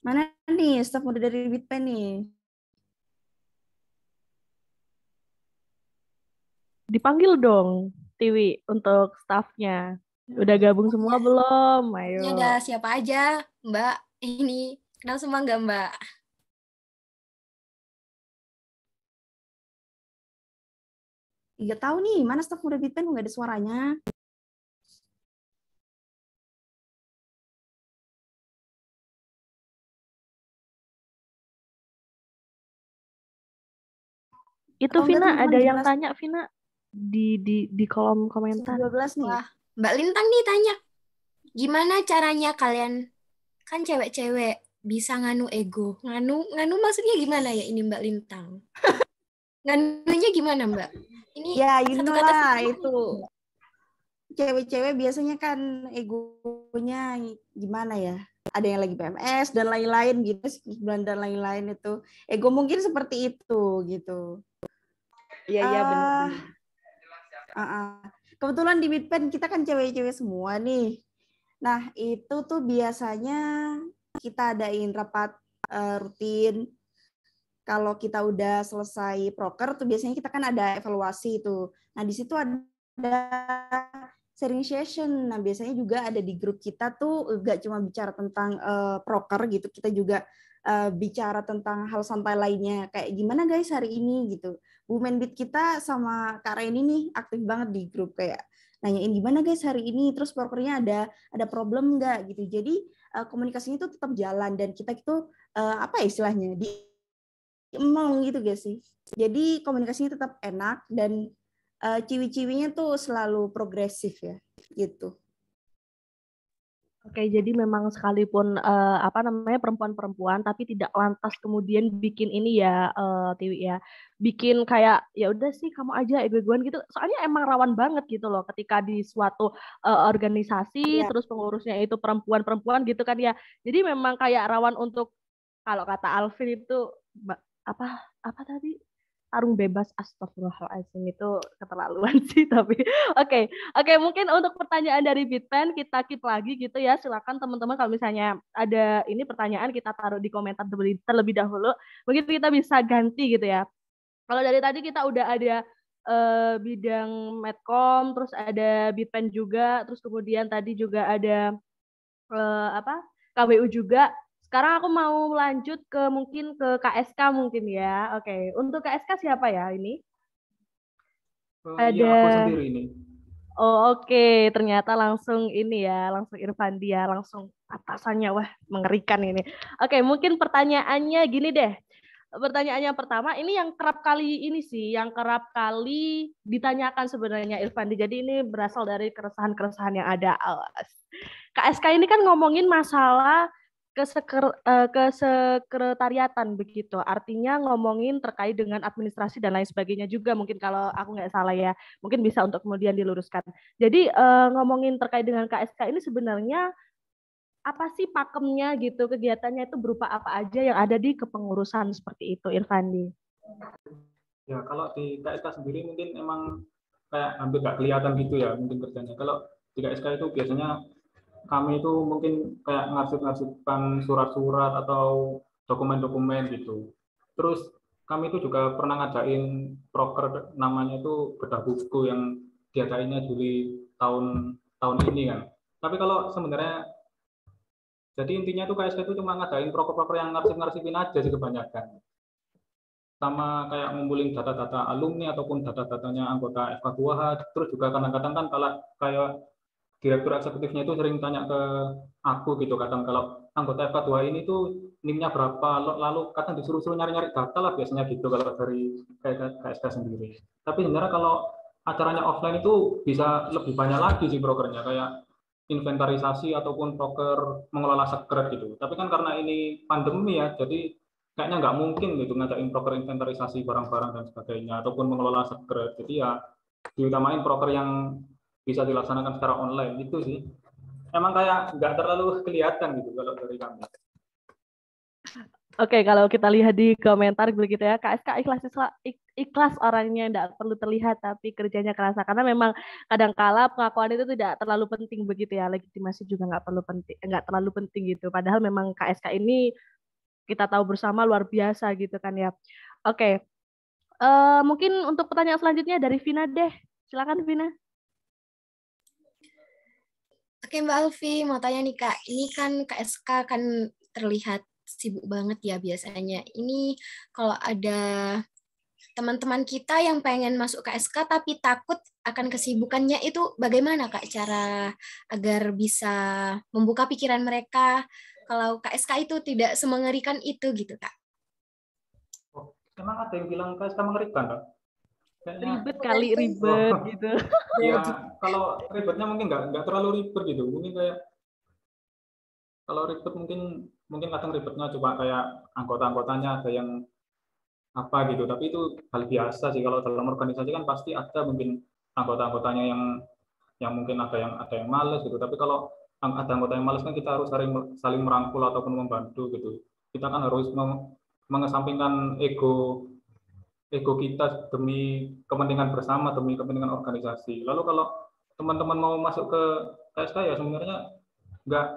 S10: Mana nih staf muda dari Bitpen nih?
S9: Dipanggil dong, Tiwi, untuk stafnya. Udah gabung semua belum? Ayo.
S1: Ini ada siapa aja, Mbak? Ini kenal semua nggak, Mbak?
S10: Nggak tahu nih, mana staf muda Bitpen nggak ada suaranya.
S9: Itu Vina, ada yang tanya Vina di kolom komentar.
S10: 12 nih.
S1: Wah, Mbak Lintang nih tanya. Gimana caranya kalian, kan cewek-cewek, bisa nganu ego? Nganu maksudnya gimana ya ini Mbak Lintang? Nganunya gimana Mbak? Ini
S10: ya,
S1: satu kata
S10: lah itu. Cewek-cewek biasanya kan egonya gimana ya? Ada yang lagi PMS dan lain-lain gitu, dan lain-lain itu. Ego mungkin seperti itu gitu.
S8: Iya benar.
S10: Kebetulan di Bitpen kita kan cewek-cewek semua nih. Nah, itu tuh biasanya kita adain rapat rutin. Kalau kita udah selesai proker tuh biasanya kita kan ada evaluasi itu. Nah, di situ ada sharing session. Nah, biasanya juga ada di grup kita tuh gak cuma bicara tentang proker gitu, kita juga bicara tentang hal santai lainnya. Kayak gimana guys hari ini gitu. Bu Menbit kita sama Kak Reni nih aktif banget di grup, kayak nanyain gimana guys hari ini, terus prokernya ada problem nggak gitu. Jadi komunikasinya itu tetap jalan, dan kita itu apa istilahnya emong gitu gak sih? Jadi komunikasinya tetap enak dan ciwi-ciwinya tuh selalu progresif ya, gitu.
S9: Oke, jadi memang sekalipun perempuan-perempuan tapi tidak lantas kemudian bikin ini ya Tiwi ya. Bikin kayak ya udah sih kamu aja ego-egoan gitu. Soalnya emang rawan banget gitu loh ketika di suatu organisasi
S10: Iya.
S9: terus pengurusnya itu perempuan-perempuan gitu kan ya. Jadi memang kayak rawan untuk kalau kata Alvin itu apa tadi? Tarung bebas, astagfirullahaladzim, itu keterlaluan sih tapi oke, mungkin untuk pertanyaan dari Bitpen kita keep lagi gitu ya, silakan teman-teman kalau misalnya ada ini pertanyaan kita taruh di komentar terlebih dahulu, mungkin kita bisa ganti gitu ya. Kalau dari tadi kita udah ada bidang Medcom, terus ada Bitpen juga, terus kemudian tadi juga ada KWU juga. Sekarang aku mau lanjut ke mungkin ke KSK mungkin ya. Oke, untuk KSK siapa ya ini?
S11: Iya, aku sendiri ini.
S9: Oh oke. Ternyata langsung ini ya, langsung Irfandi ya, langsung atasannya. Wah, mengerikan ini. Oke, mungkin pertanyaannya gini deh. Pertanyaannya pertama, ini yang kerap kali ditanyakan sebenarnya Irfandi. Jadi ini berasal dari keresahan-keresahan yang ada. KSK ini kan ngomongin masalah kesekretariatan begitu. Artinya ngomongin terkait dengan administrasi dan lain sebagainya juga mungkin kalau aku nggak salah ya. Mungkin bisa untuk kemudian diluruskan. Jadi ngomongin terkait dengan KSK ini sebenarnya apa sih pakemnya gitu, kegiatannya itu berupa apa aja yang ada di kepengurusan seperti itu, Irfandi?
S11: Ya, kalau di KSK sendiri mungkin emang kayak hampir nggak kelihatan gitu ya mungkin kerjanya. Kalau di KSK itu biasanya kami itu mungkin kayak ngarsip-ngarsipkan surat-surat atau dokumen-dokumen gitu. Terus kami itu juga pernah ngadain proker namanya itu bedah buku yang diadainnya Juli tahun ini kan. Tapi kalau sebenarnya jadi intinya tuh KSK itu cuma ngadain proker-proker yang ngarsip-ngarsipin aja sih kebanyakan. Sama kayak ngumpulin data-data alumni ataupun data-datanya anggota FK2H. Terus juga kadang-kadang kan kalau kayak direktur eksekutifnya itu sering tanya ke aku gitu, kadang kalau anggota FK2 ini tuh NIM-nya berapa, lalu kadang disuruh-suruh nyari-nyari data lah biasanya gitu kalau dari KSK sendiri. Tapi sebenarnya kalau acaranya offline itu bisa lebih banyak lagi sih prokernya, kayak inventarisasi ataupun proker mengelola sekret gitu. Tapi kan karena ini pandemi ya, jadi kayaknya nggak mungkin gitu ngadain proker inventarisasi barang-barang dan sebagainya, ataupun mengelola sekret. Jadi ya diutamain proker yang bisa dilaksanakan secara online itu sih. Emang kayak nggak terlalu kelihatan gitu kalau dari kami.
S9: Oke, kalau kita lihat di komentar begitu ya, KSK ikhlas orangnya tidak perlu terlihat tapi kerjanya kerasa, karena memang kadang-kala pengakuan itu tidak terlalu penting begitu ya, legitimasi juga nggak terlalu penting gitu. Padahal memang KSK ini kita tahu bersama luar biasa gitu kan ya. Oke, mungkin untuk pertanyaan selanjutnya dari Vina deh, silakan Vina.
S1: Oke Mbak Alfi, mau tanya nih Kak, ini kan KSK kan terlihat sibuk banget ya biasanya. Ini kalau ada teman-teman kita yang pengen masuk KSK tapi takut akan kesibukannya, itu bagaimana Kak cara agar bisa membuka pikiran mereka kalau KSK itu tidak semengerikan itu gitu Kak?
S11: Oh, emang ada yang bilang KSK mengerikan Kak?
S9: Ribet kali, ribet gitu.
S11: Ya kalau ribetnya mungkin nggak terlalu ribet gitu, mungkin kayak kalau ribet mungkin kadang ribetnya coba kayak anggota-anggotanya ada yang apa gitu, tapi itu hal biasa sih. Kalau dalam organisasi kan pasti ada mungkin anggota-anggotanya yang mungkin ada yang malas gitu, tapi kalau ada anggota yang malas kan kita harus saling merangkul ataupun membantu gitu. Kita kan harus mengesampingkan ego kita demi kepentingan bersama, demi kepentingan organisasi. Lalu kalau teman-teman mau masuk ke KSK ya sebenarnya nggak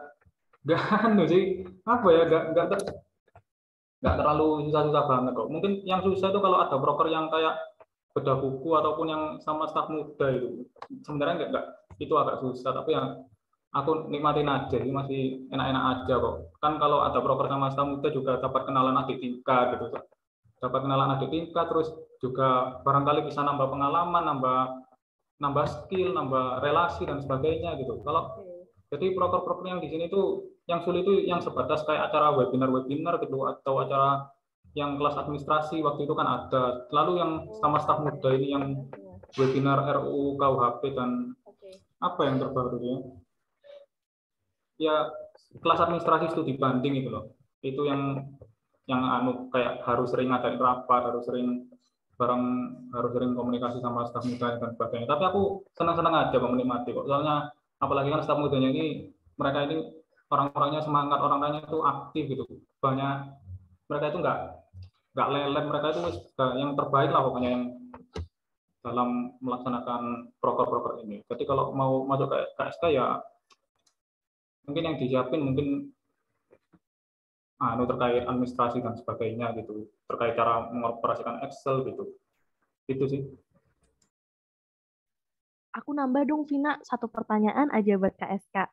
S11: sih, apa ya, nggak terlalu susah-susah banget kok. Mungkin yang susah itu kalau ada broker yang kayak bedah buku ataupun yang sama staf muda itu. Sebenarnya nggak itu agak susah, tapi yang aku nikmatin aja, masih enak-enak aja kok. Kan kalau ada broker sama staf muda juga dapat kenalan adik tingkat gitu. Dapat kenalan adik tingkat, terus juga barangkali bisa nambah pengalaman, nambah skill, nambah relasi dan sebagainya gitu. Kalau jadi proker-proker yang di sini tuh yang sulit itu yang sebatas kayak acara webinar gitu, atau acara yang kelas administrasi waktu itu kan ada. Lalu yang sama staf muda ini yang webinar RUU KUHP dan apa yang terbaru ya? Ya kelas administrasi studi banding itu loh. Itu yang kayak harus sering ngadain rapat, harus sering komunikasi sama staf muda dan sebagainya. Tapi aku senang-senang aja kok, menikmati kok. Soalnya apalagi kan staf mudanya ini, mereka ini orang-orangnya semangat, orang-orangnya itu aktif gitu. Banyak mereka itu nggak lelem, mereka itu yang terbaik lah pokoknya yang dalam melaksanakan proker-proker ini. Jadi kalau mau masuk ke KSK ya mungkin yang disiapin mungkin terkait administrasi dan sebagainya gitu, terkait cara mengoperasikan Excel gitu. Itu sih.
S9: Aku nambah dong, Vina, satu pertanyaan aja buat KSK.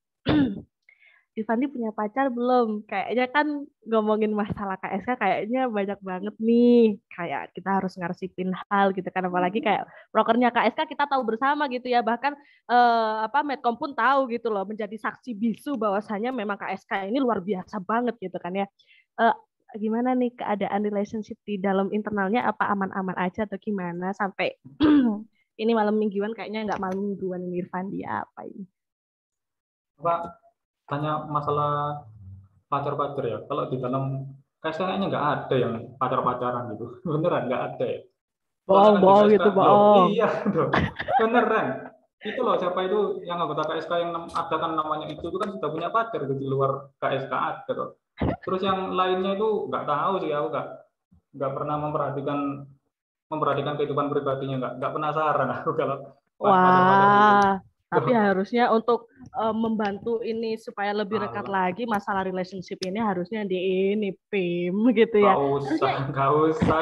S9: Irfandi punya pacar belum? Kayaknya kan ngomongin masalah KSK kayaknya banyak banget nih. Kayak kita harus ngarsipin hal gitu kan. Apalagi kayak prokernya KSK kita tahu bersama gitu ya. Bahkan Medcom pun tahu gitu loh. Menjadi saksi bisu bahwasannya memang KSK ini luar biasa banget gitu kan ya. Gimana nih keadaan relationship di dalam internalnya? Apa aman-aman aja atau gimana? Sampai ini malam mingguan kayaknya nggak malam mingguan ini Irfandi apa ini?
S11: Pak, tanya masalah pacar-pacar ya. Kalau di dalam KSK kayaknya nggak ada yang pacar-pacaran gitu. Beneran nggak ada ya.
S9: Bohong gitu, bohong.
S11: Iya dong. Beneran. Itu loh siapa itu yang anggota KSK yang ada kan namanya itu kan sudah punya pacar gitu, di luar KSK ada loh. Terus yang lainnya itu nggak tahu sih, aku nggak pernah memperhatikan kehidupan pribadinya, nggak penasaran aku kalau pacar-pacar gitu.
S9: Tapi harusnya untuk membantu ini supaya lebih dekat lagi masalah relationship ini harusnya di ini PIM gitu ya.
S11: Nggak usah,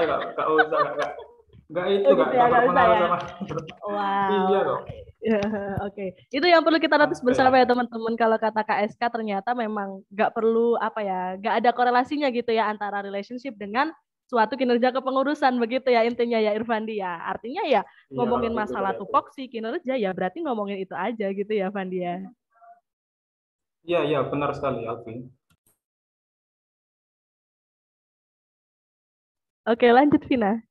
S11: nggak berpengaruh sama. Iya dong.
S9: Oke. Itu yang perlu kita notice bersama ya teman-teman. Kalau kata KSK ternyata memang nggak perlu nggak ada korelasinya gitu ya antara relationship dengan suatu kinerja kepengurusan begitu ya intinya ya Irfandi ya. Artinya ya ngomongin masalah tupoksi kinerja ya berarti ngomongin itu aja gitu ya Fandi ya.
S11: Iya benar sekali Alvin.
S9: Oke lanjut Vina.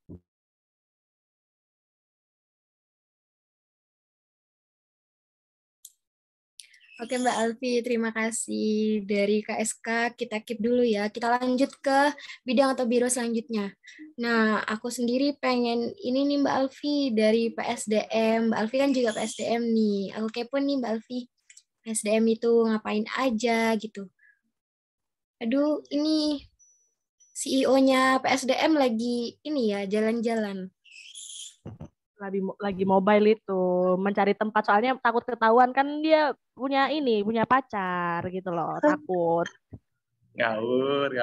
S1: Oke Mbak Alfi, terima kasih. Dari KSK kita keep dulu ya. Kita lanjut ke bidang atau biro selanjutnya. Nah, aku sendiri pengen ini nih Mbak Alfi dari PSDM. Mbak Alfi kan juga PSDM nih. Aku kepo nih Mbak Alfi. PSDM itu ngapain aja gitu. Aduh, ini CEO-nya PSDM lagi ini ya, jalan-jalan.
S9: Lagi mobile itu mencari tempat soalnya takut ketahuan kan dia punya pacar gitu loh, takut.
S12: Ngawur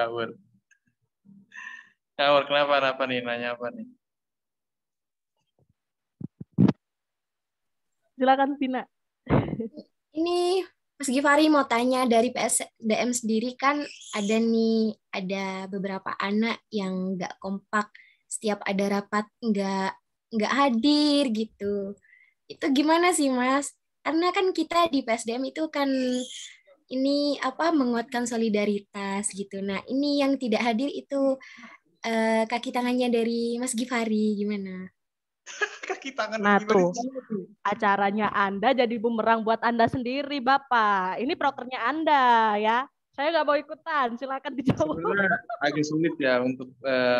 S12: kenapa nih, nanya apa nih?
S9: Silakan Vina.
S1: Ini Mas Givari mau tanya, dari PSDM sendiri kan ada beberapa anak yang nggak kompak, setiap ada rapat nggak hadir gitu. Itu gimana sih Mas? Karena kan kita di PSDM itu kan ini menguatkan solidaritas gitu. Nah ini yang tidak hadir itu kaki tangannya dari Mas Givari gimana?
S12: Kaki tangan.
S9: Nah tuh acaranya Anda jadi bumerang buat Anda sendiri Bapak. Ini prokernya Anda ya. Saya nggak mau ikutan. Silakan dijawab.
S12: Sebenarnya agak sulit ya untuk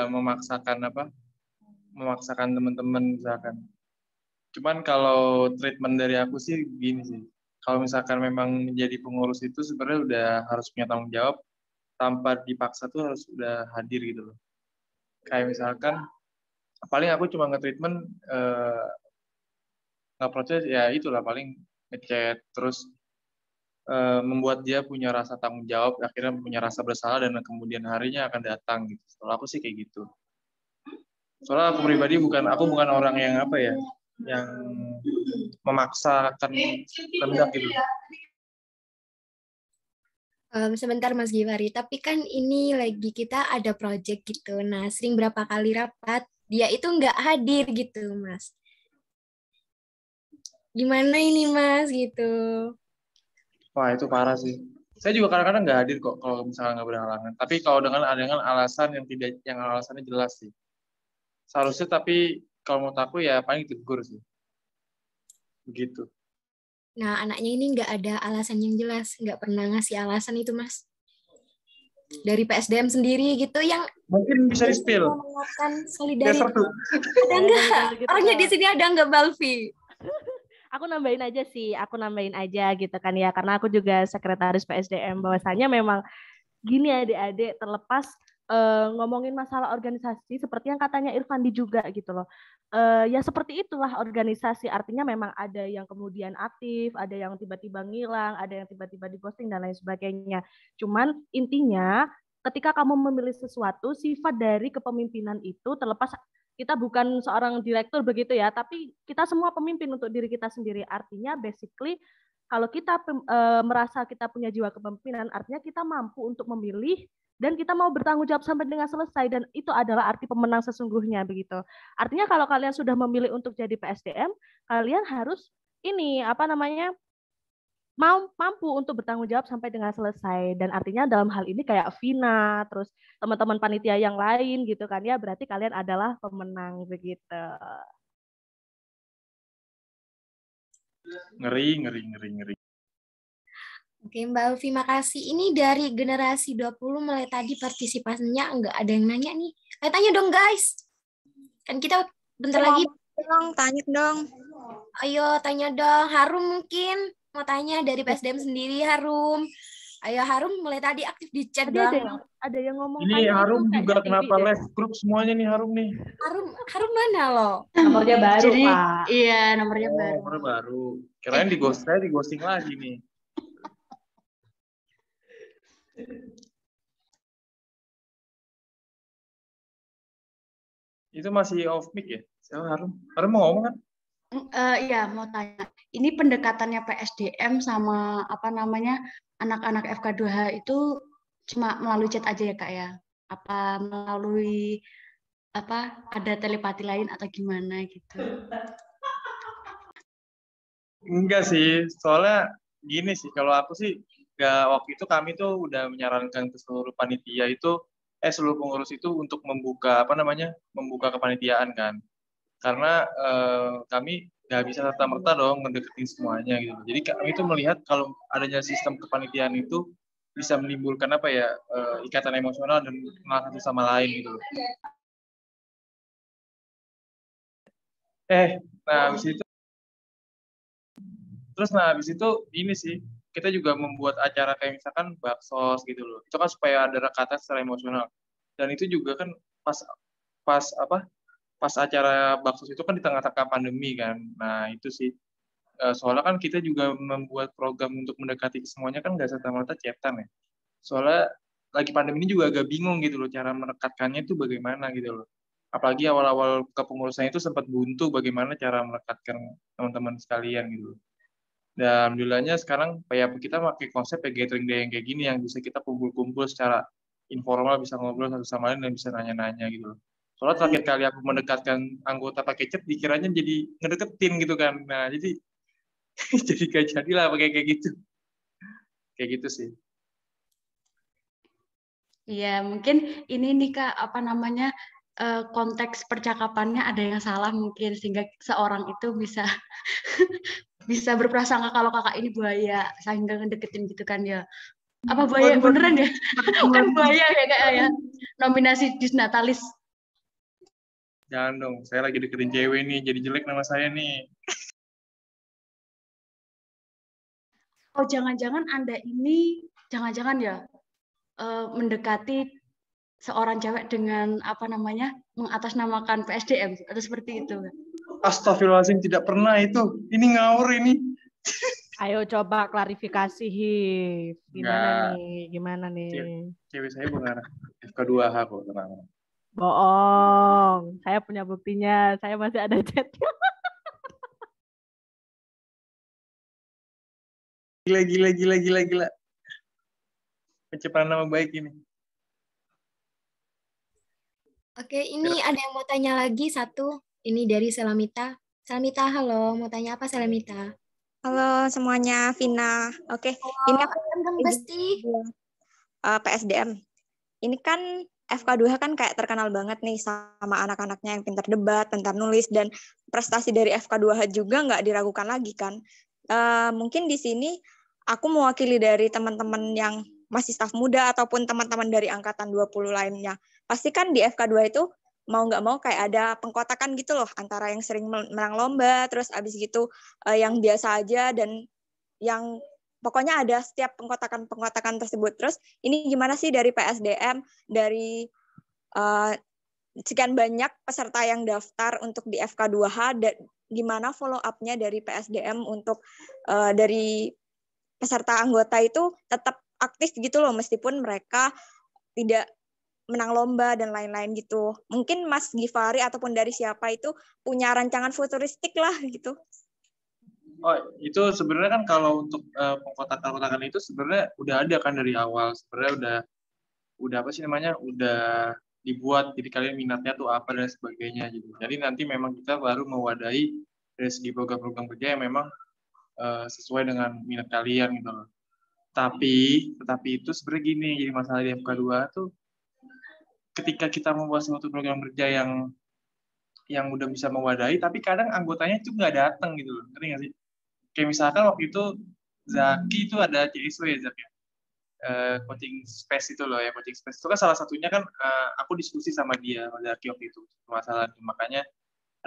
S12: memaksakan teman-teman misalkan. Cuman kalau treatment dari aku sih gini sih. Kalau misalkan memang menjadi pengurus itu sebenarnya udah harus punya tanggung jawab, tanpa dipaksa tuh harus udah hadir gitu loh. Kayak misalkan paling aku cuma nge-treatment nge-proses ya itulah paling ngechat terus membuat dia punya rasa tanggung jawab, akhirnya punya rasa bersalah dan kemudian harinya akan datang gitu. Soalnya aku sih kayak gitu. Soalnya aku pribadi aku bukan orang yang yang memaksakan kehendak gitu.
S1: Sebentar Mas Givari, tapi kan ini lagi kita ada project gitu. Nah, sering berapa kali rapat, dia itu nggak hadir gitu, Mas. Gimana ini, Mas, gitu?
S12: Wah, itu parah sih. Saya juga kadang-kadang nggak hadir kok kalau misalnya nggak berhalangan. Tapi kalau dengan alasan yang alasannya jelas sih. Seharusnya tapi kalau menurut aku ya paling ditegur sih. Begitu.
S1: Nah, anaknya ini nggak ada alasan yang jelas, nggak pernah ngasih alasan itu, Mas. Dari PSDM sendiri gitu yang
S12: mungkin bisa di-spill.
S1: Menguatkan solidaritas. Ada nggak? Orangnya di sini ada nggak, Balvi?
S9: Aku nambahin aja gitu kan ya, karena aku juga sekretaris PSDM, bahwasanya memang gini adik-adik, terlepas ngomongin masalah organisasi seperti yang katanya Irfandi juga gitu loh. Ya seperti itulah organisasi, artinya memang ada yang kemudian aktif, ada yang tiba-tiba ngilang, ada yang tiba-tiba diposting dan lain sebagainya. Cuman intinya ketika kamu memilih sesuatu, sifat dari kepemimpinan itu terlepas kita bukan seorang direktur begitu ya, tapi kita semua pemimpin untuk diri kita sendiri. Artinya basically kalau kita merasa kita punya jiwa kepemimpinan, artinya kita mampu untuk memilih dan kita mau bertanggung jawab sampai dengan selesai, dan itu adalah arti pemenang sesungguhnya begitu. Artinya kalau kalian sudah memilih untuk jadi PSDM, kalian harus mampu untuk bertanggung jawab sampai dengan selesai. Dan artinya dalam hal ini kayak Vina, terus teman-teman panitia yang lain gitu kan ya, berarti kalian adalah pemenang begitu.
S12: Ngeri.
S1: Oke, Mbak Alfi, makasih. Ini dari generasi 20 mulai tadi partisipasinya nggak ada yang nanya nih. Ayo tanya dong, guys. Kan kita bentar lagi.
S13: Tanya dong.
S1: Ayo tanya dong. Harum mungkin mau tanya dari PSDM sendiri, Harum. Ayo Harum, mulai tadi aktif di chat doang.
S9: Ada yang ngomong.
S12: Ini Harum juga kenapa live group semuanya nih Harum nih.
S1: Harum mana lo?
S9: Nomornya baru,
S13: Jadi,
S9: Pak.
S13: Iya, nomornya baru.
S12: Nomornya baru. Kirain di ghosting lagi nih. Itu masih off mic ya? Harum mau ngomong kan?
S13: Iya, mau tanya. Ini pendekatannya PSDM sama anak-anak FK2H itu cuma melalui chat aja ya, Kak ya? Apa melalui ada telepati lain atau gimana gitu?
S12: Enggak sih, soalnya gini sih, kalau aku sih waktu itu kami tuh udah menyarankan ke seluruh panitia itu seluruh pengurus itu untuk membuka kepanitiaan kan. Karena kami nggak bisa serta-merta dong mendeketin semuanya gitu. Jadi kami itu melihat kalau adanya sistem kepanitiaan itu bisa menimbulkan ikatan emosional dan kenal satu sama lain gitu. Habis itu ini sih, kita juga membuat acara kayak misalkan baksos gitu loh. Itu kan supaya ada rekatan secara emosional. Dan itu juga kan pas acara baksos itu kan di tengah-tengah pandemi kan. Nah, itu sih. Soalnya kan kita juga membuat program untuk mendekati semuanya kan nggak serta-merta chatan ya. Soalnya lagi pandemi ini juga agak bingung gitu loh, cara merekatkannya itu bagaimana gitu loh. Apalagi awal-awal kepengurusan itu sempat buntu bagaimana cara merekatkan teman-teman sekalian gitu loh. Dan alhamdulillahnya sekarang kita pakai konsep gathering day yang kayak gini yang bisa kita kumpul-kumpul secara informal, bisa ngobrol satu sama lain dan bisa nanya-nanya gitu loh. Soalnya terakhir kali aku mendekatkan anggota pakai chat, dikiranya jadi ngedeketin gitu kan. Nah, jadi jadi gak jadilah pakai kayak gitu. Kayak gitu sih.
S13: Iya, mungkin ini nih Kak, konteks percakapannya ada yang salah mungkin sehingga seorang itu bisa bisa berprasangka kalau kakak ini buaya sehingga ngedeketin gitu kan ya. Apa buaya beneran ya? Kan buaya ya Kak ya. Nominasi Disnatalis.
S12: Jangan dong, saya lagi deketin cewek nih, jadi jelek nama saya nih.
S13: Oh, jangan-jangan Anda ini mendekati seorang cewek dengan mengatasnamakan PSDM atau seperti itu.
S12: Astagfirullahaladzim, tidak pernah itu. Ini ngawur ini.
S9: Ayo coba klarifikasi, Hif. Gimana nih?
S12: Cewek saya bukan FK2H kok, tenang.
S9: Bohong. Saya punya buktinya. Saya masih ada chatnya.
S12: Gila. Pencemaran nama baik ini.
S1: Oke, ini ada yang mau tanya lagi satu. Ini dari Selamita. Selamita, halo. Mau tanya apa, Selamita?
S14: Halo semuanya, Vina. Oke, ini aku
S1: pasti
S14: PSDM. Ini kan FK2H kan kayak terkenal banget nih sama anak-anaknya yang pintar debat, pintar nulis, dan prestasi dari FK2H juga nggak diragukan lagi kan. Mungkin di sini aku mewakili dari teman-teman yang masih staf muda ataupun teman-teman dari angkatan 20 lainnya. Pasti kan di FK2 itu mau nggak mau kayak ada pengkotakan gitu loh, antara yang sering menang lomba, terus abis gitu yang biasa aja, dan yang pokoknya ada setiap pengkotakan tersebut. Terus ini gimana sih dari PSDM, dari sekian banyak peserta yang daftar untuk di FK2H, gimana follow up-nya dari PSDM untuk dari peserta anggota itu tetap aktif gitu loh, meskipun mereka tidak menang lomba dan lain-lain gitu. Mungkin Mas Givari ataupun dari siapa itu punya rancangan futuristik lah gitu.
S12: Oh, itu sebenarnya kan kalau untuk pengkotakan itu sebenarnya udah ada kan dari awal. Sebenarnya udah apa sih namanya? Udah dibuat, jadi kalian minatnya tuh apa dan sebagainya gitu. Jadi nanti memang kita baru mewadahi dari segi program-program kerja yang memang sesuai dengan minat kalian gitu loh. Tetapi itu sebenarnya gini, jadi masalah di FK2 tuh ketika kita membuat suatu program kerja yang udah bisa mewadahi, tapi kadang anggotanya itu nggak datang gitu loh. Ngerti nggak sih? Kayak misalkan waktu itu Zaki itu ada CSW ya, Zaki. Coaching space itu loh ya, coaching space itu kan salah satunya kan aku diskusi sama dia, sama Zaki waktu itu masalah, makanya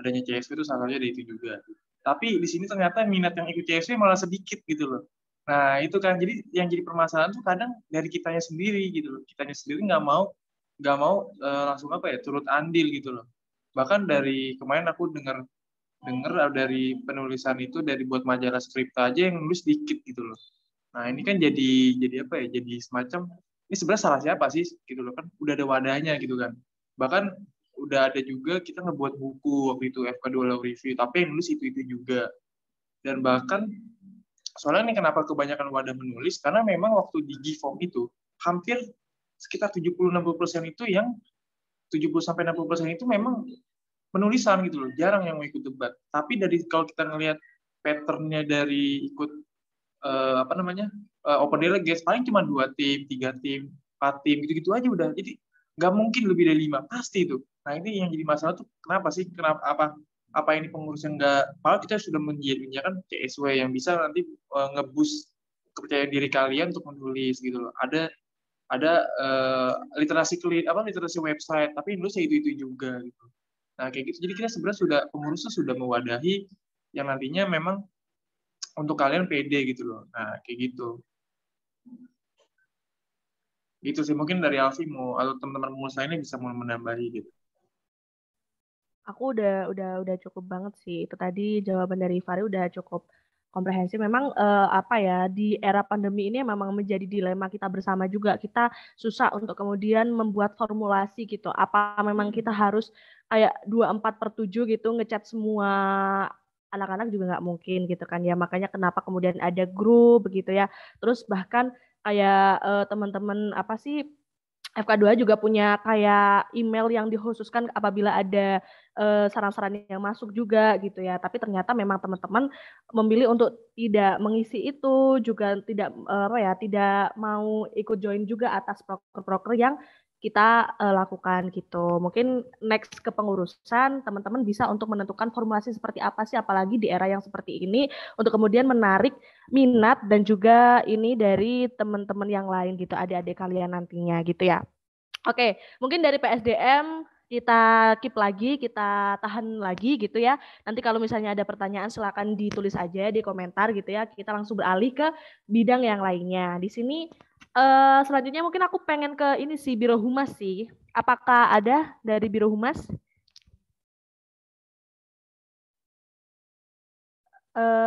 S12: adanya CSW itu salah satunya dari itu juga. Tapi di sini ternyata minat yang ikut CSW malah sedikit gitu loh. Nah itu kan jadi yang jadi permasalahan tuh kadang dari kitanya sendiri gitu loh. Kitanya sendiri nggak mau langsung apa ya, turut andil gitu loh. Bahkan dari kemarin aku dengar dari penulisan itu, dari buat majalah Skripta aja yang nulis dikit gitu loh. Nah ini kan jadi apa ya, jadi semacam ini sebenarnya salah siapa sih gitu loh, kan udah ada wadahnya gitu kan. Bahkan udah ada juga kita ngebuat buku waktu itu FK2 Law Review, tapi yang nulis itu juga. Dan bahkan soalnya ini kenapa kebanyakan wadah menulis, karena memang waktu di GIFOM itu hampir sekitar 70-60% itu yang 70-60% itu memang penulisan gitu loh, jarang yang mau ikut debat. Tapi kalau kita ngelihat patternnya dari ikut open delegates, paling cuma 2 tim, 3 tim, 4 tim, gitu-gitu aja udah. Jadi nggak mungkin lebih dari 5, pasti itu. Nah ini yang jadi masalah tuh, kenapa sih, apa ini pengurus yang nggak, padahal kita sudah menyediakan CSW yang bisa nanti nge-boost kepercayaan diri kalian untuk menulis gitu loh. Ada literasi website, tapi Indonesia itu juga gitu. Nah kayak gitu, jadi kita sebenarnya pengurusnya sudah mewadahi yang nantinya memang untuk kalian pede gitu loh. Nah kayak gitu. Gitu sih, mungkin dari Alfi atau teman-teman pengurus lainnya bisa mau menambahi gitu.
S9: Aku udah cukup banget sih. Itu tadi jawaban dari Fari udah cukup komprehensif. Memang apa ya, di era pandemi ini memang menjadi dilema kita bersama juga. Kita susah untuk kemudian membuat formulasi gitu. Apa memang kita harus kayak 24/7 gitu ngechat semua anak-anak, juga nggak mungkin gitu kan ya. Makanya kenapa kemudian ada grup begitu ya. Terus bahkan kayak teman-teman apa sih, FK2 juga punya kayak email yang dikhususkan apabila ada saran-saran yang masuk juga gitu ya. Tapi ternyata memang teman-teman memilih untuk tidak mengisi itu, juga tidak mau ikut join juga atas proker-proker yang kita lakukan gitu. Mungkin next kepengurusan teman-teman bisa untuk menentukan formulasi seperti apa sih, apalagi di era yang seperti ini, untuk kemudian menarik minat dan juga ini dari teman-teman yang lain gitu, adik-adik kalian nantinya gitu ya. Oke, mungkin dari PSDM kita keep lagi, kita tahan lagi gitu ya. Nanti kalau misalnya ada pertanyaan silakan ditulis aja di komentar gitu ya. Kita langsung beralih ke bidang yang lainnya. Di sini selanjutnya mungkin aku pengen ke ini sih, Biro Humas sih. Apakah ada dari Biro Humas?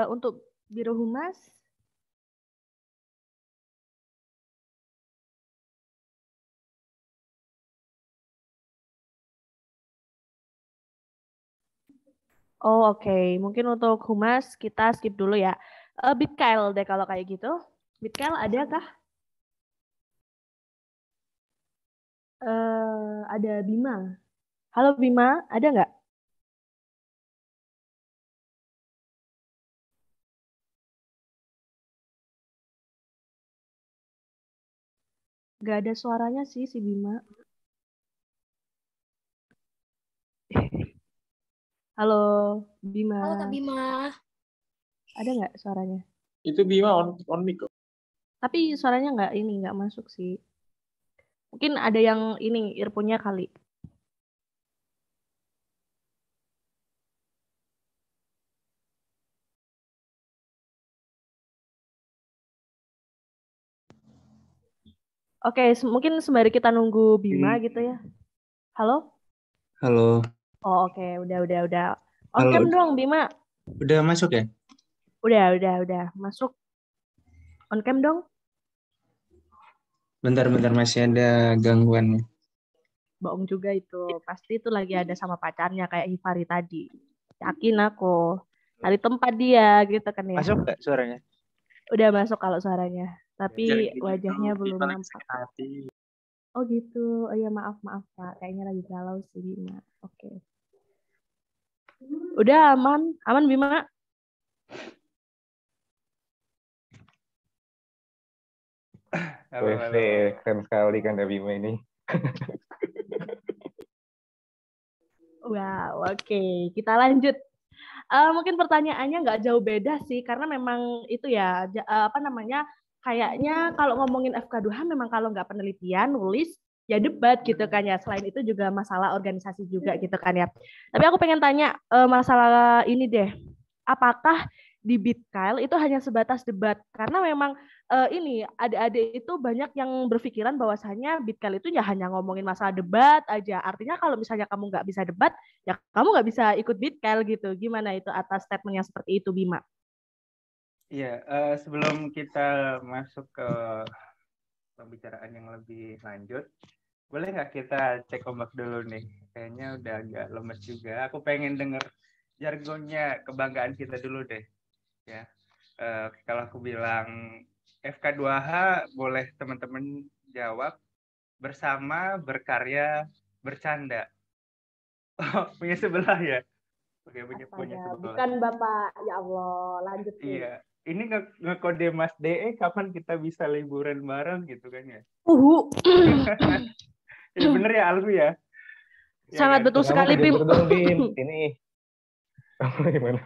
S9: Untuk Biro Humas? Oh oke, mungkin untuk Humas kita skip dulu ya. Bitkail deh kalau kayak gitu. Bitkail ada kah? Ada Bima. Halo Bima, ada nggak? Nggak ada suaranya sih si Bima. Halo, Bima.
S1: Halo Kak Bima.
S9: Ada nggak suaranya?
S12: Itu Bima on mic kok.
S9: Tapi suaranya nggak masuk sih. Mungkin ada yang ini earphone-nya kali. Oke, mungkin sembari kita nunggu Bima gitu ya. Halo?
S15: Halo,
S9: Oh, oke, udah. On
S15: halo.
S9: cam dong, Bima.
S15: Udah masuk ya?
S9: Udah. Masuk. On cam dong.
S15: Bentar, masih ada gangguan.
S9: Bohong juga itu. Pasti itu lagi ada sama pacarnya kayak Hifari tadi. Yakin aku. Cari tempat dia gitu kan ya.
S15: Masuk nggak suaranya?
S9: Udah masuk kalau suaranya. Tapi
S15: Jadi
S9: wajahnya
S15: gitu,
S9: belum
S15: paling
S9: nampak.
S15: sakit hati.
S9: Oh gitu. Oh ya maaf Pak. Kayaknya lagi galau sih Bima. Oke. Udah aman Bima.
S4: Halo. Keren sekali kan Bima ini.
S9: Wow, oke. Kita lanjut. Mungkin pertanyaannya nggak jauh beda sih, karena memang itu ya, kayaknya kalau ngomongin FK2H memang kalau nggak penelitian, nulis, ya debat gitu kan ya. Selain itu juga masalah organisasi juga gitu kan ya. Tapi aku pengen tanya masalah ini deh. Apakah di Bitkail itu hanya sebatas debat? Karena memang ini adik-adik itu banyak yang berpikiran bahwasanya Bitkail itu ya hanya ngomongin masalah debat aja. Artinya kalau misalnya kamu nggak bisa debat, ya kamu nggak bisa ikut Bitkail gitu. Gimana itu atas statement yang seperti itu, Bima?
S4: Iya, sebelum kita masuk ke pembicaraan yang lebih lanjut, boleh nggak kita cek ombak dulu nih? Kayaknya udah agak lemes juga. Aku pengen denger jargonnya kebanggaan kita dulu deh. Ya, kalau aku bilang FK2H, boleh teman-teman jawab bersama, berkarya, bercanda. Oh, punya sebelah ya? Oke, punya sebelah.
S9: Bukan Bapak, ya Allah, lanjut.
S4: Iya, ini ngekode Mas DE kapan kita bisa liburan bareng gitu kan ya? Ya bener ya Alfi ya?
S9: Sangat
S4: ya,
S9: betul sekali, Bim.
S4: Ini gimana?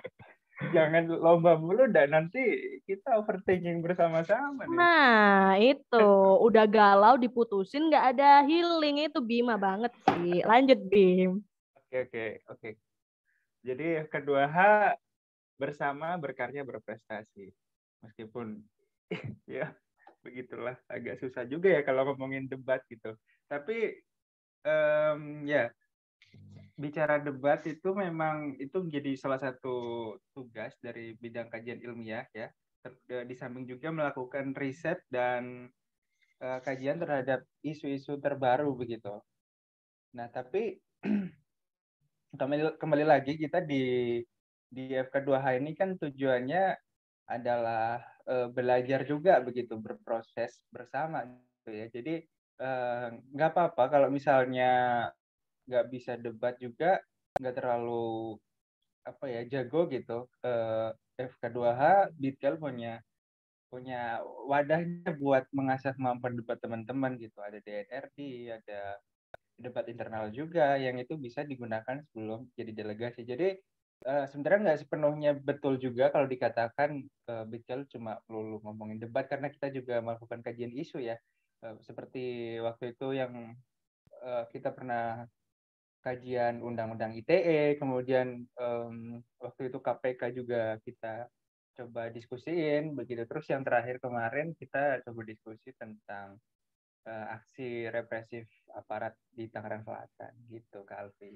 S4: Jangan lomba mulu dan nanti kita overthinking bersama-sama nih.
S9: Nah, itu udah galau diputusin nggak ada healing, itu Bima banget sih. Lanjut, Bim.
S4: Oke. Jadi kedua H, bersama, berkarya, berprestasi. Meskipun ya begitulah, agak susah juga ya kalau ngomongin debat gitu. Tapi ya, bicara debat itu memang itu menjadi salah satu tugas dari bidang kajian ilmiah ya. Di samping juga melakukan riset dan kajian terhadap isu-isu terbaru begitu. Nah, tapi kembali lagi kita di FK2H ini kan tujuannya adalah belajar juga begitu, berproses bersama gitu ya. Jadi nggak apa-apa kalau misalnya nggak bisa debat juga, nggak terlalu jago gitu. FK2H Bitkail punya wadahnya buat mengasah kemampuan debat teman-teman gitu. Ada DNRD, ada debat internal juga yang itu bisa digunakan sebelum jadi delegasi. Jadi sebenarnya nggak sepenuhnya betul juga kalau dikatakan Bitkail cuma perlu ngomongin debat, karena kita juga melakukan kajian isu ya. Seperti waktu itu yang kita pernah kajian undang-undang ITE, kemudian waktu itu KPK juga kita coba diskusiin begitu. Terus yang terakhir kemarin kita coba diskusi tentang aksi represif aparat di Tangerang Selatan gitu, Kak Alfi.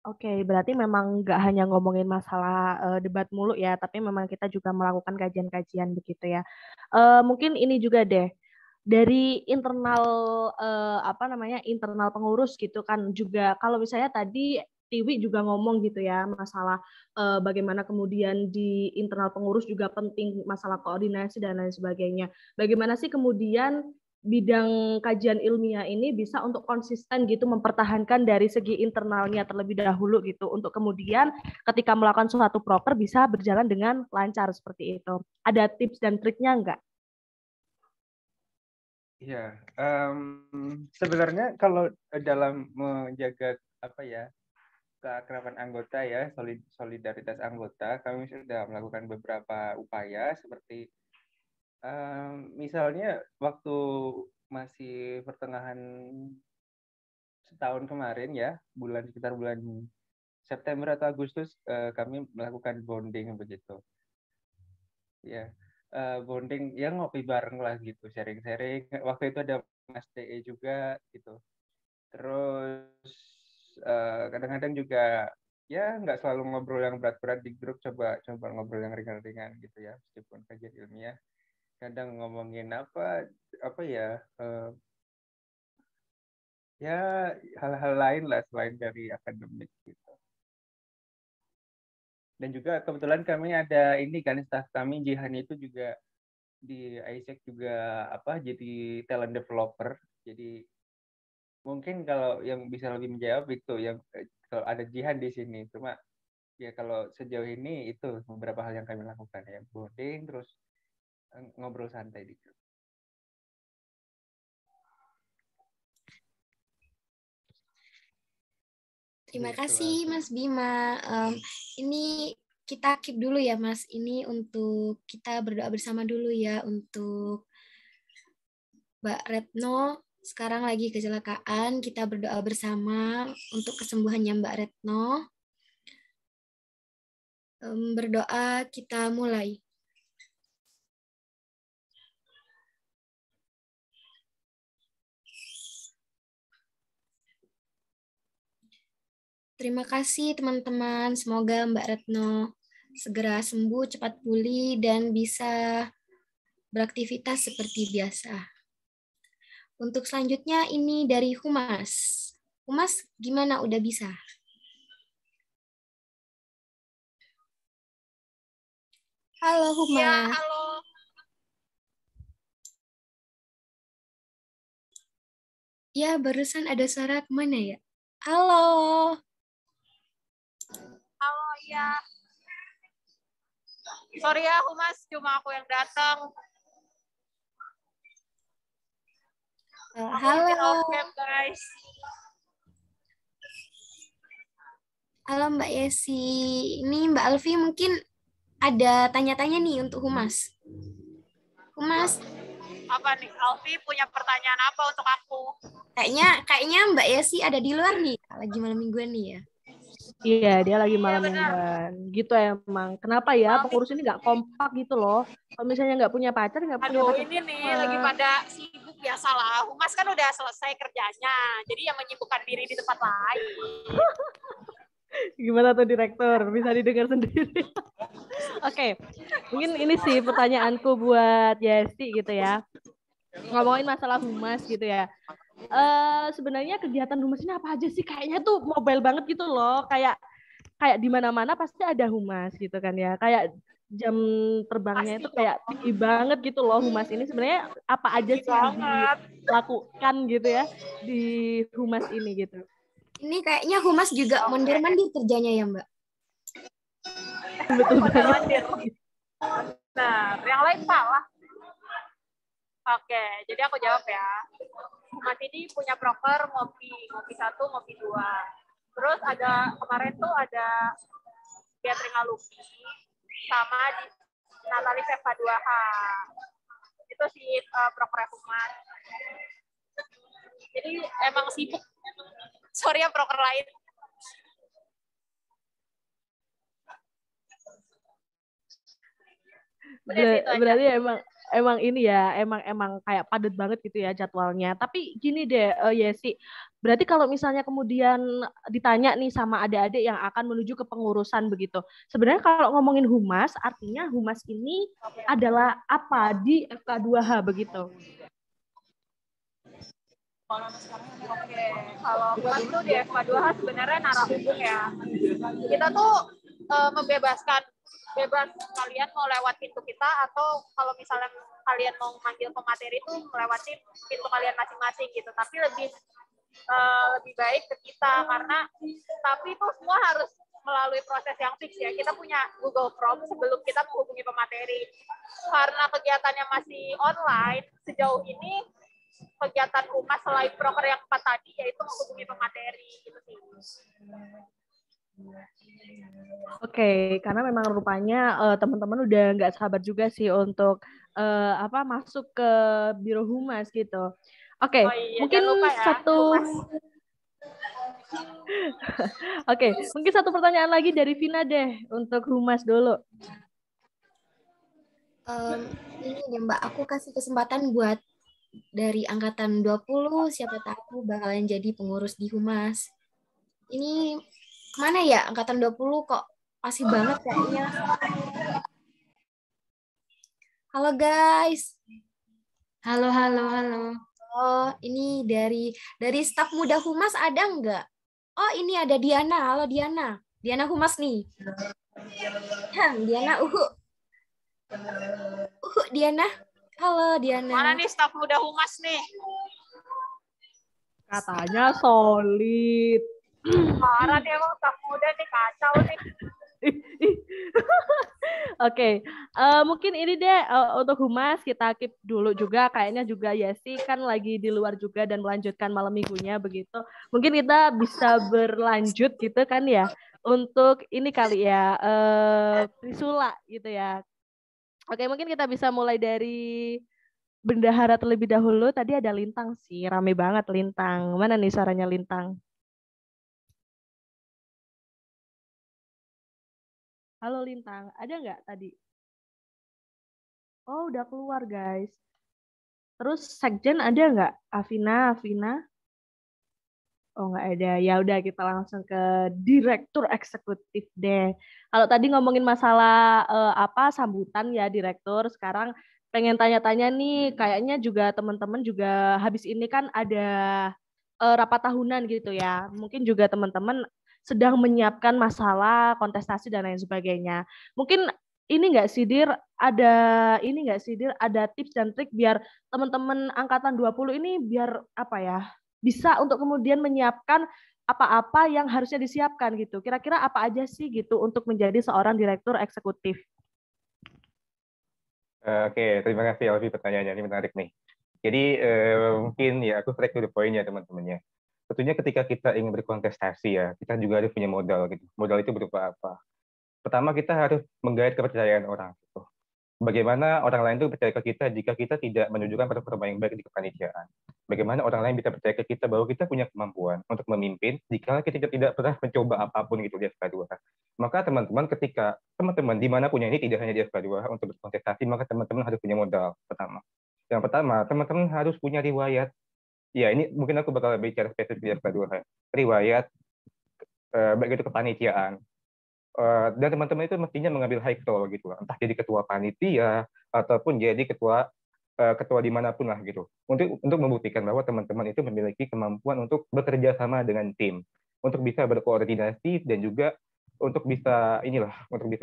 S9: Oke, berarti memang nggak hanya ngomongin masalah debat mulu ya, tapi memang kita juga melakukan kajian-kajian begitu ya. Mungkin ini juga deh, dari internal internal pengurus gitu kan juga, kalau misalnya tadi Tiwi juga ngomong gitu ya masalah bagaimana kemudian di internal pengurus juga penting masalah koordinasi dan lain sebagainya. Bagaimana sih kemudian bidang kajian ilmiah ini bisa untuk konsisten gitu mempertahankan dari segi internalnya terlebih dahulu gitu, untuk kemudian ketika melakukan suatu proker bisa berjalan dengan lancar seperti itu. Ada tips dan triknya enggak?
S4: Ya, sebenarnya kalau dalam menjaga keakraban anggota ya, solidaritas anggota, kami sudah melakukan beberapa upaya seperti misalnya waktu masih pertengahan setahun kemarin ya, sekitar bulan September atau Agustus, kami melakukan bonding begitu. Ya, bonding yang ngopi bareng lah gitu, sharing-sharing. Waktu itu ada Mas TE juga gitu. Terus kadang-kadang juga ya nggak selalu ngobrol yang berat-berat di grup, coba ngobrol yang ringan-ringan gitu ya, meskipun kajian ilmiah. Kadang ngomongin apa ya, ya hal-hal lain lah selain dari akademik gitu. Dan juga kebetulan kami ada ini kan, staff kami Jihan itu juga di Isaac juga jadi talent developer. Jadi mungkin kalau yang bisa lebih menjawab itu yang kalau ada Jihan di sini. Cuma ya kalau sejauh ini itu beberapa hal yang kami lakukan ya, bonding terus ngobrol santai di grup.
S1: Terima kasih Mas Bima. Ini kita keep dulu ya Mas. Ini untuk kita berdoa bersama dulu ya untuk Mbak Retno. Sekarang lagi kecelakaan. Kita berdoa bersama untuk kesembuhannya Mbak Retno. Berdoa, kita mulai. Terima kasih teman-teman. Semoga Mbak Retno segera sembuh, cepat pulih, dan bisa beraktivitas seperti biasa. Untuk selanjutnya ini dari Humas. Humas, gimana? Udah bisa? Halo Humas.
S16: Ya, halo.
S1: Ya, barusan ada suara kemana ya? Halo.
S16: Halo, ya. Sorry ya, Humas, cuma aku yang datang.
S1: Halo.
S16: Guys.
S1: Halo Mbak Yesi. Ini Mbak Alfi mungkin ada tanya-tanya nih untuk Humas. Humas.
S16: Apa nih? Alfi punya pertanyaan apa untuk aku?
S1: Kayaknya Mbak Yesi ada di luar nih, lagi malam mingguan nih ya.
S9: Iya, dia lagi malam mingguan. Gitu emang. Kenapa ya pengurus ini nggak kompak gitu loh? Kalau misalnya nggak punya pacar, nggak punya pacar.
S16: Ini nih lagi pada sibuk biasalah. Humas kan udah selesai kerjanya, jadi yang menyibukkan diri di tempat lain.
S9: Gimana tuh direktur? Bisa didengar sendiri. Oke, mungkin ini sih pertanyaanku buat Yesi gitu ya. Ngomongin masalah Humas gitu ya. Sebenarnya kegiatan Humas ini apa aja sih? Kayaknya tuh mobile banget gitu loh. Kayak di mana-mana pasti ada Humas gitu kan ya. Kayak jam terbangnya itu kayak tinggi banget gitu loh Humas ini. Sebenarnya apa aja sih yang dilakukan gitu ya di Humas ini gitu.
S1: Ini kayaknya Humas juga mondar-mandir kerjanya ya Mbak?
S9: Betul banget.
S16: Nah, yang lain salah. Oke, jadi aku jawab ya. Humas ini punya proker ngopi 1, ngopi 2. Terus kemarin tuh ada gathering alumni sama di Natalis FK2H. Itu sih proker Humas. Jadi emang sibuk. Sorry ya proker lain.
S9: Berarti emang ini ya, emang kayak padat banget gitu ya jadwalnya. Tapi gini deh, Yesi, berarti kalau misalnya kemudian ditanya nih sama adik-adik yang akan menuju ke pengurusan begitu, sebenarnya kalau ngomongin Humas, artinya Humas ini adalah apa di FK2H begitu?
S16: Oke, kalau Humas tuh di FK2H sebenarnya narah hubung ya. Kita tuh membebaskan bebas kalian mau lewat pintu kita atau kalau misalnya kalian mau manggil pemateri itu melewati pintu kalian masing-masing gitu, tapi lebih baik ke kita karena tapi itu semua harus melalui proses yang fix ya. Kita punya Google Form sebelum kita menghubungi pemateri. Karena kegiatannya masih online sejauh ini kegiatan humas selain proker yang 4 tadi, yaitu menghubungi pemateri gitu sih.
S9: Oke, karena memang rupanya teman-teman udah nggak sabar juga sih untuk masuk ke Biro Humas gitu. Oke,
S16: Oh iya,
S9: mungkin
S16: jangan lupa ya,
S9: satu
S16: humas.
S9: Oke, mungkin satu pertanyaan lagi dari Vina deh untuk Humas dulu.
S1: Ini deh Mbak, aku kasih kesempatan buat dari angkatan 20, siapa tahu bakalan jadi pengurus di Humas. Ini kemana ya angkatan 20 kok pasti banget kayaknya. Halo guys.
S13: Halo, halo, halo.
S1: Oh, ini dari staf muda Humas ada nggak? Oh, ini ada Diana. Halo Diana. Diana Humas nih. Diana, Diana. Halo Diana.
S16: Mana nih staf muda humas nih?
S9: Katanya solid.
S16: Parah nih emang staf muda nih, kacau nih.
S9: Oke, mungkin ini deh untuk Humas kita keep dulu juga. Kayaknya juga Yesi kan lagi di luar juga dan melanjutkan malam minggunya begitu. Mungkin kita bisa berlanjut gitu kan ya untuk ini kali ya Trisula gitu ya. Oke, mungkin kita bisa mulai dari bendahara terlebih dahulu. Tadi ada Lintang sih, rame banget Lintang. Mana nih suaranya Lintang? Halo Lintang, ada nggak tadi? Oh, udah keluar guys. Terus Sekjen ada nggak? Afina? Oh, nggak ada. Ya udah kita langsung ke Direktur Eksekutif deh. Kalau tadi ngomongin masalah sambutan ya Direktur, sekarang pengen tanya-tanya nih, kayaknya juga teman-teman juga habis ini kan ada rapat tahunan gitu ya. Mungkin juga teman-teman sedang menyiapkan masalah kontestasi dan lain sebagainya. Mungkin ini nggak sih Dir, ada tips dan trik biar teman-teman angkatan 20 ini biar bisa untuk kemudian menyiapkan apa-apa yang harusnya disiapkan gitu. Kira-kira apa aja sih gitu untuk menjadi seorang direktur eksekutif?
S4: Oke, terima kasih Alfi pertanyaannya, ini menarik nih. Jadi mungkin ya aku straight to the point ya teman-temannya. Tentunya ketika kita ingin berkontestasi ya, kita juga harus punya modal gitu. Modal itu berupa apa? Pertama kita harus menggait kepercayaan orang gitu. Bagaimana orang lain itu percaya ke kita jika kita tidak menunjukkan performa yang baik di kepanitiaan. Bagaimana orang lain bisa percaya ke kita bahwa kita punya kemampuan untuk memimpin jika kita tidak pernah mencoba apapun gitu di FK2. Maka teman-teman ketika teman-teman dimanapun ini tidak hanya di FK2 untuk berkontestasi, maka teman-teman harus punya modal pertama. Yang pertama, teman-teman harus punya riwayat. Ya, ini mungkin aku bakal bicara spesifik di FK2. Riwayat baik itu kepanitiaan. Dan teman-teman itu mestinya mengambil high role gitu, entah jadi ketua panitia ataupun jadi ketua dimanapun lah gitu, untuk membuktikan bahwa teman-teman itu memiliki kemampuan untuk bekerja sama dengan tim, untuk bisa berkoordinasi dan juga untuk bisa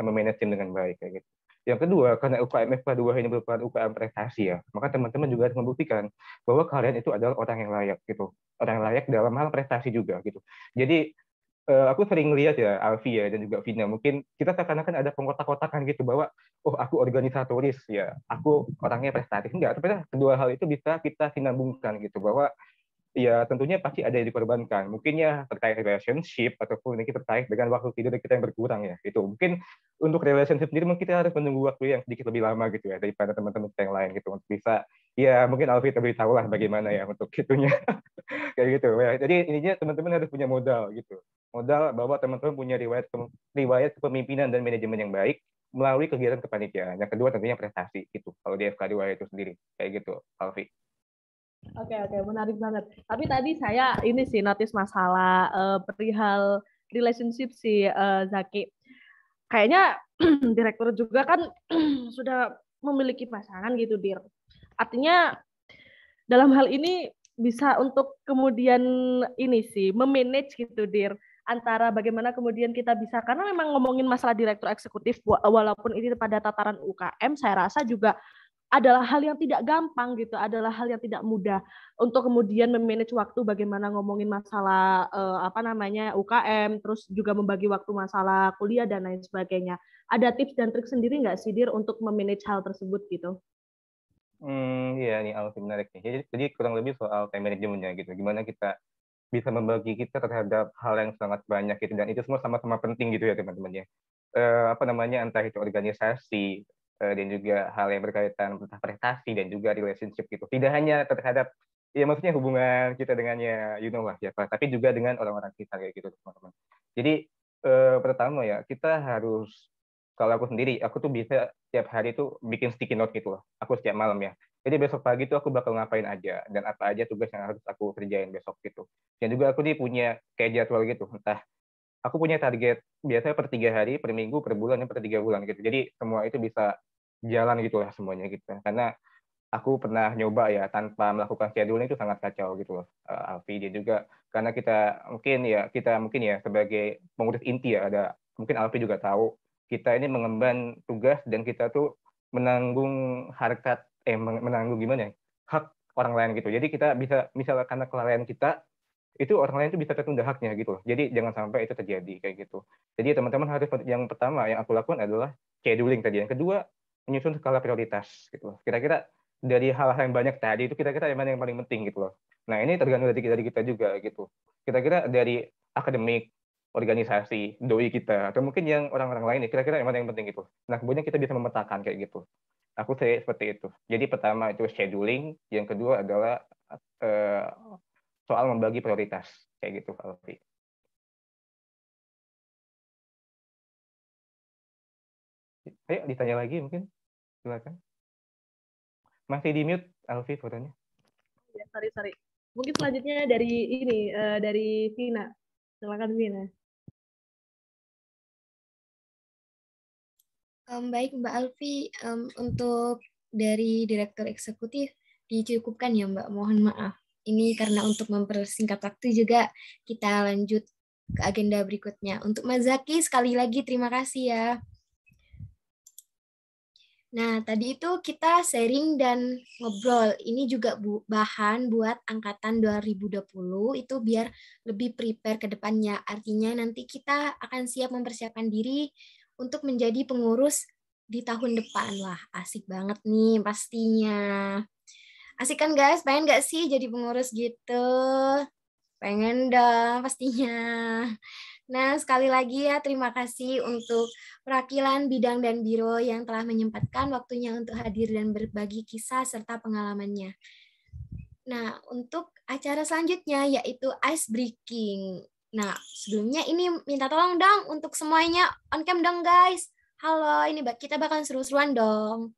S4: memanage tim dengan baik kayak gitu. Yang kedua, karena UKM FK2 ini merupakan UKM prestasi ya, maka teman-teman juga harus membuktikan bahwa kalian itu adalah orang yang layak gitu, orang yang layak dalam hal prestasi juga gitu. Jadi aku sering lihat ya Alfi ya dan juga Vina, mungkin kita seakan-akan ada pengkotak-kotakan gitu bahwa aku organisatoris ya, aku orangnya prestatif. Enggak, tapi kedua hal itu bisa kita sinambungkan gitu, bahwa ya tentunya pasti ada yang dikorbankan. Mungkin ya terkait relationship ataupun ini terkait dengan waktu tidur kita yang berkurang ya. Itu mungkin untuk relationship sendiri mungkin kita harus menunggu waktu yang sedikit lebih lama gitu ya daripada teman-teman yang lain gitu untuk bisa ya mungkin Alfi lebih tahu lah bagaimana ya untuk itunya kayak gitu ya. Jadi intinya teman-teman harus punya modal gitu. Modal bahwa teman-teman punya riwayat kepemimpinan dan manajemen yang baik melalui kegiatan kepanitiaan. Yang kedua tentunya prestasi gitu. Kalau di FK2 itu sendiri kayak gitu, Alfi.
S9: Oke, menarik banget. Tapi tadi saya ini sih notice masalah perihal relationship si Zaki. Kayaknya direktur juga kan sudah memiliki pasangan gitu, Dir. Artinya dalam hal ini bisa untuk kemudian ini sih memanage gitu, Dir, antara bagaimana kemudian kita bisa, karena memang ngomongin masalah direktur eksekutif walaupun ini pada tataran UKM, saya rasa juga adalah hal yang tidak gampang gitu, adalah hal yang tidak mudah untuk kemudian memanage waktu, bagaimana ngomongin masalah UKM, terus juga membagi waktu masalah kuliah dan lain sebagainya. Ada tips dan trik sendiri nggak sih Dir untuk memanage hal tersebut gitu?
S4: Iya nih Alfi, menarik nih. Jadi kurang lebih soal time managementnya gitu. Gimana kita bisa membagi kita terhadap hal yang sangat banyak gitu, dan itu semua sama-sama penting gitu ya teman-teman ya. Entah itu organisasi dan juga hal yang berkaitan tentang prestasi dan juga relationship gitu. Tidak hanya terhadap ya maksudnya hubungan kita dengannya lah ya Pak, tapi juga dengan orang-orang kita kayak gitu teman-teman. Jadi pertama ya kita harus, kalau aku sendiri, aku tuh bisa setiap hari tuh bikin sticky note gitu loh. Aku setiap malam ya. Jadi besok pagi tuh aku bakal ngapain aja dan apa aja tugas yang harus aku kerjain besok gitu. Dan juga aku nih punya kayak jadwal gitu. Entah aku punya target biasanya per 3 hari, per minggu, per bulan, per 3 bulan gitu. Jadi semua itu bisa jalan gitu lah semuanya gitu. Karena aku pernah nyoba ya tanpa melakukan schedule itu sangat kacau gitu loh, Alfi. Dia juga karena kita mungkin ya sebagai pengurus inti ya, ada mungkin Alfi juga tahu kita ini mengemban tugas dan kita tuh menanggung menanggung gimana ya, hak orang lain gitu. Jadi kita bisa misalnya karena kelalaian kita itu orang lain tuh bisa tertunda haknya gitu loh. Jadi jangan sampai itu terjadi kayak gitu. Jadi teman-teman harus, yang pertama yang aku lakukan adalah scheduling tadi. Yang kedua menyusun skala prioritas gitu loh. Kira-kira dari hal-hal yang banyak tadi itu kira-kira yang mana yang paling penting gitu loh. Nah ini tergantung dari kita juga gitu. Kira-kira dari akademik, organisasi, doi kita, atau mungkin yang orang-orang lain nih, kira-kira yang mana yang penting gitu. Nah kemudian kita bisa memetakan kayak gitu. Aku say seperti itu. Jadi pertama itu scheduling, yang kedua adalah soal membagi prioritas kayak gitu, Alfi. Ayo ditanya lagi mungkin, silakan. Masih di mute, Alfi, fotonya.
S9: Ya, sorry. Mungkin selanjutnya dari Vina. Silakan Vina.
S1: Baik Mbak Alfi, untuk dari Direktur Eksekutif dicukupkan ya Mbak, mohon maaf. Ini karena untuk mempersingkat waktu juga kita lanjut ke agenda berikutnya. Untuk Mas Zaki sekali lagi terima kasih ya. Nah, tadi itu kita sharing dan ngobrol. Ini juga bahan buat angkatan 2020 itu biar lebih prepare ke depannya. Artinya nanti kita akan siap mempersiapkan diri untuk menjadi pengurus di tahun depan. Wah, asik banget nih pastinya. Asik kan guys? Pengen nggak sih jadi pengurus gitu? Pengen dong pastinya. Nah, sekali lagi ya terima kasih untuk perwakilan bidang dan biro yang telah menyempatkan waktunya untuk hadir dan berbagi kisah serta pengalamannya. Nah, untuk acara selanjutnya yaitu ice breaking. Nah, sebelumnya ini minta tolong dong untuk semuanya on cam dong guys. Halo, ini kita bakalan seru-seruan dong.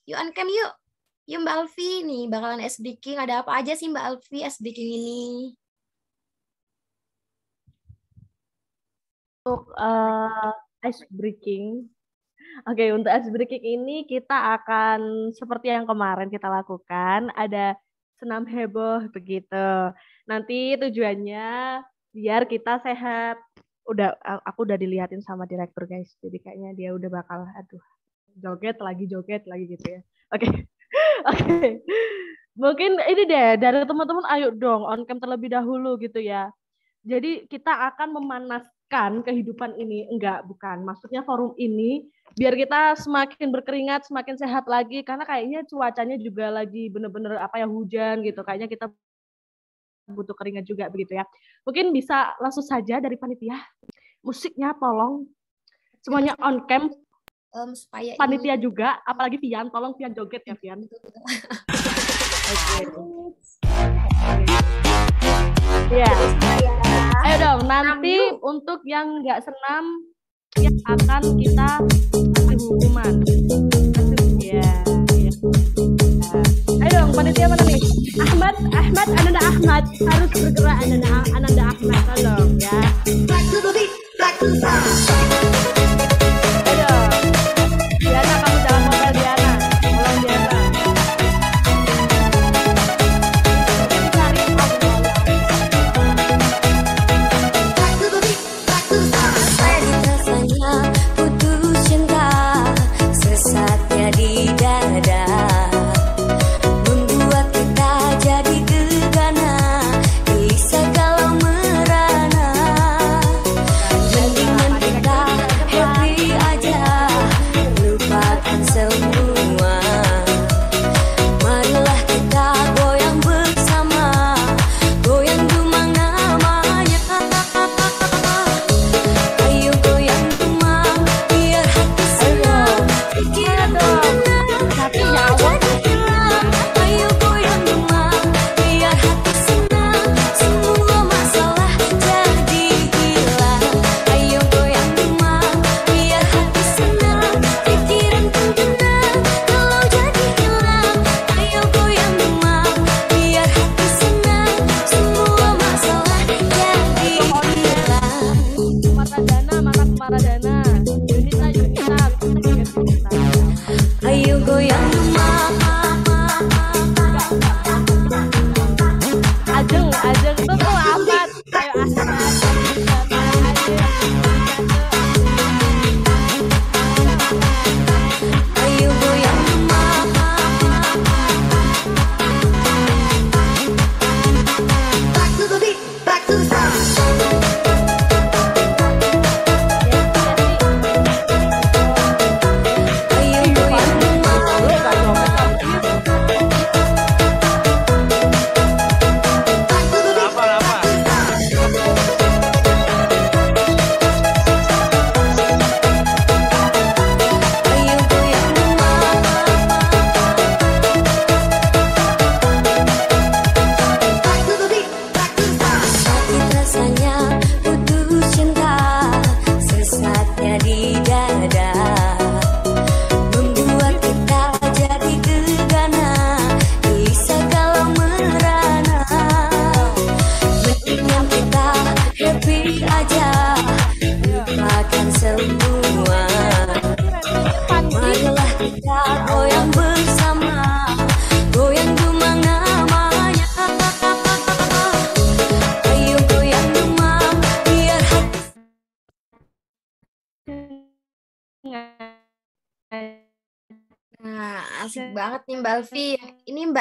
S1: Yuk on cam yuk. Yuk Mbak Alfi, nih bakalan ice breaking. Ada apa aja sih Mbak Alfi ice breaking ini?
S9: Untuk ice breaking. Oke, untuk ice breaking ini kita akan seperti yang kemarin kita lakukan, ada senam heboh begitu. Nanti tujuannya biar kita sehat. Aku udah dilihatin sama direktur guys, jadi kayaknya dia udah bakal joget lagi gitu ya. Oke. Mungkin ini deh dari teman-teman, ayo dong on cam terlebih dahulu gitu ya. Jadi kita akan memanaskan kehidupan ini, bukan. Maksudnya forum ini biar kita semakin berkeringat, semakin sehat lagi, karena kayaknya cuacanya juga lagi bener-bener hujan gitu. Kayaknya kita butuh keringat juga begitu ya. Mungkin bisa langsung saja dari panitia. Musiknya tolong semuanya on cam.
S1: Supaya
S9: panitia juga, apalagi Vian, tolong Vian joget ya Vian. Oke. Ya. Ayo dong, nanti untuk yang nggak senam yang akan kita kasih hukuman. Ya. Ayo dong, panitia mana nih? Ahmad, Ananda Ahmad harus bergerak, Ananda Ahmad tolong ya. Ayo, Diana kamu jangan modal Diana, tolong Diana.
S2: Rasanya putus cinta sesatnya di dada, membuat kita jadi gegana. Bisa kalau Kita goyang bersama, goyang demang namanya. Ayo goyang demang, biar hati.
S1: Nah, asik banget nih Mbak Alfi. Ini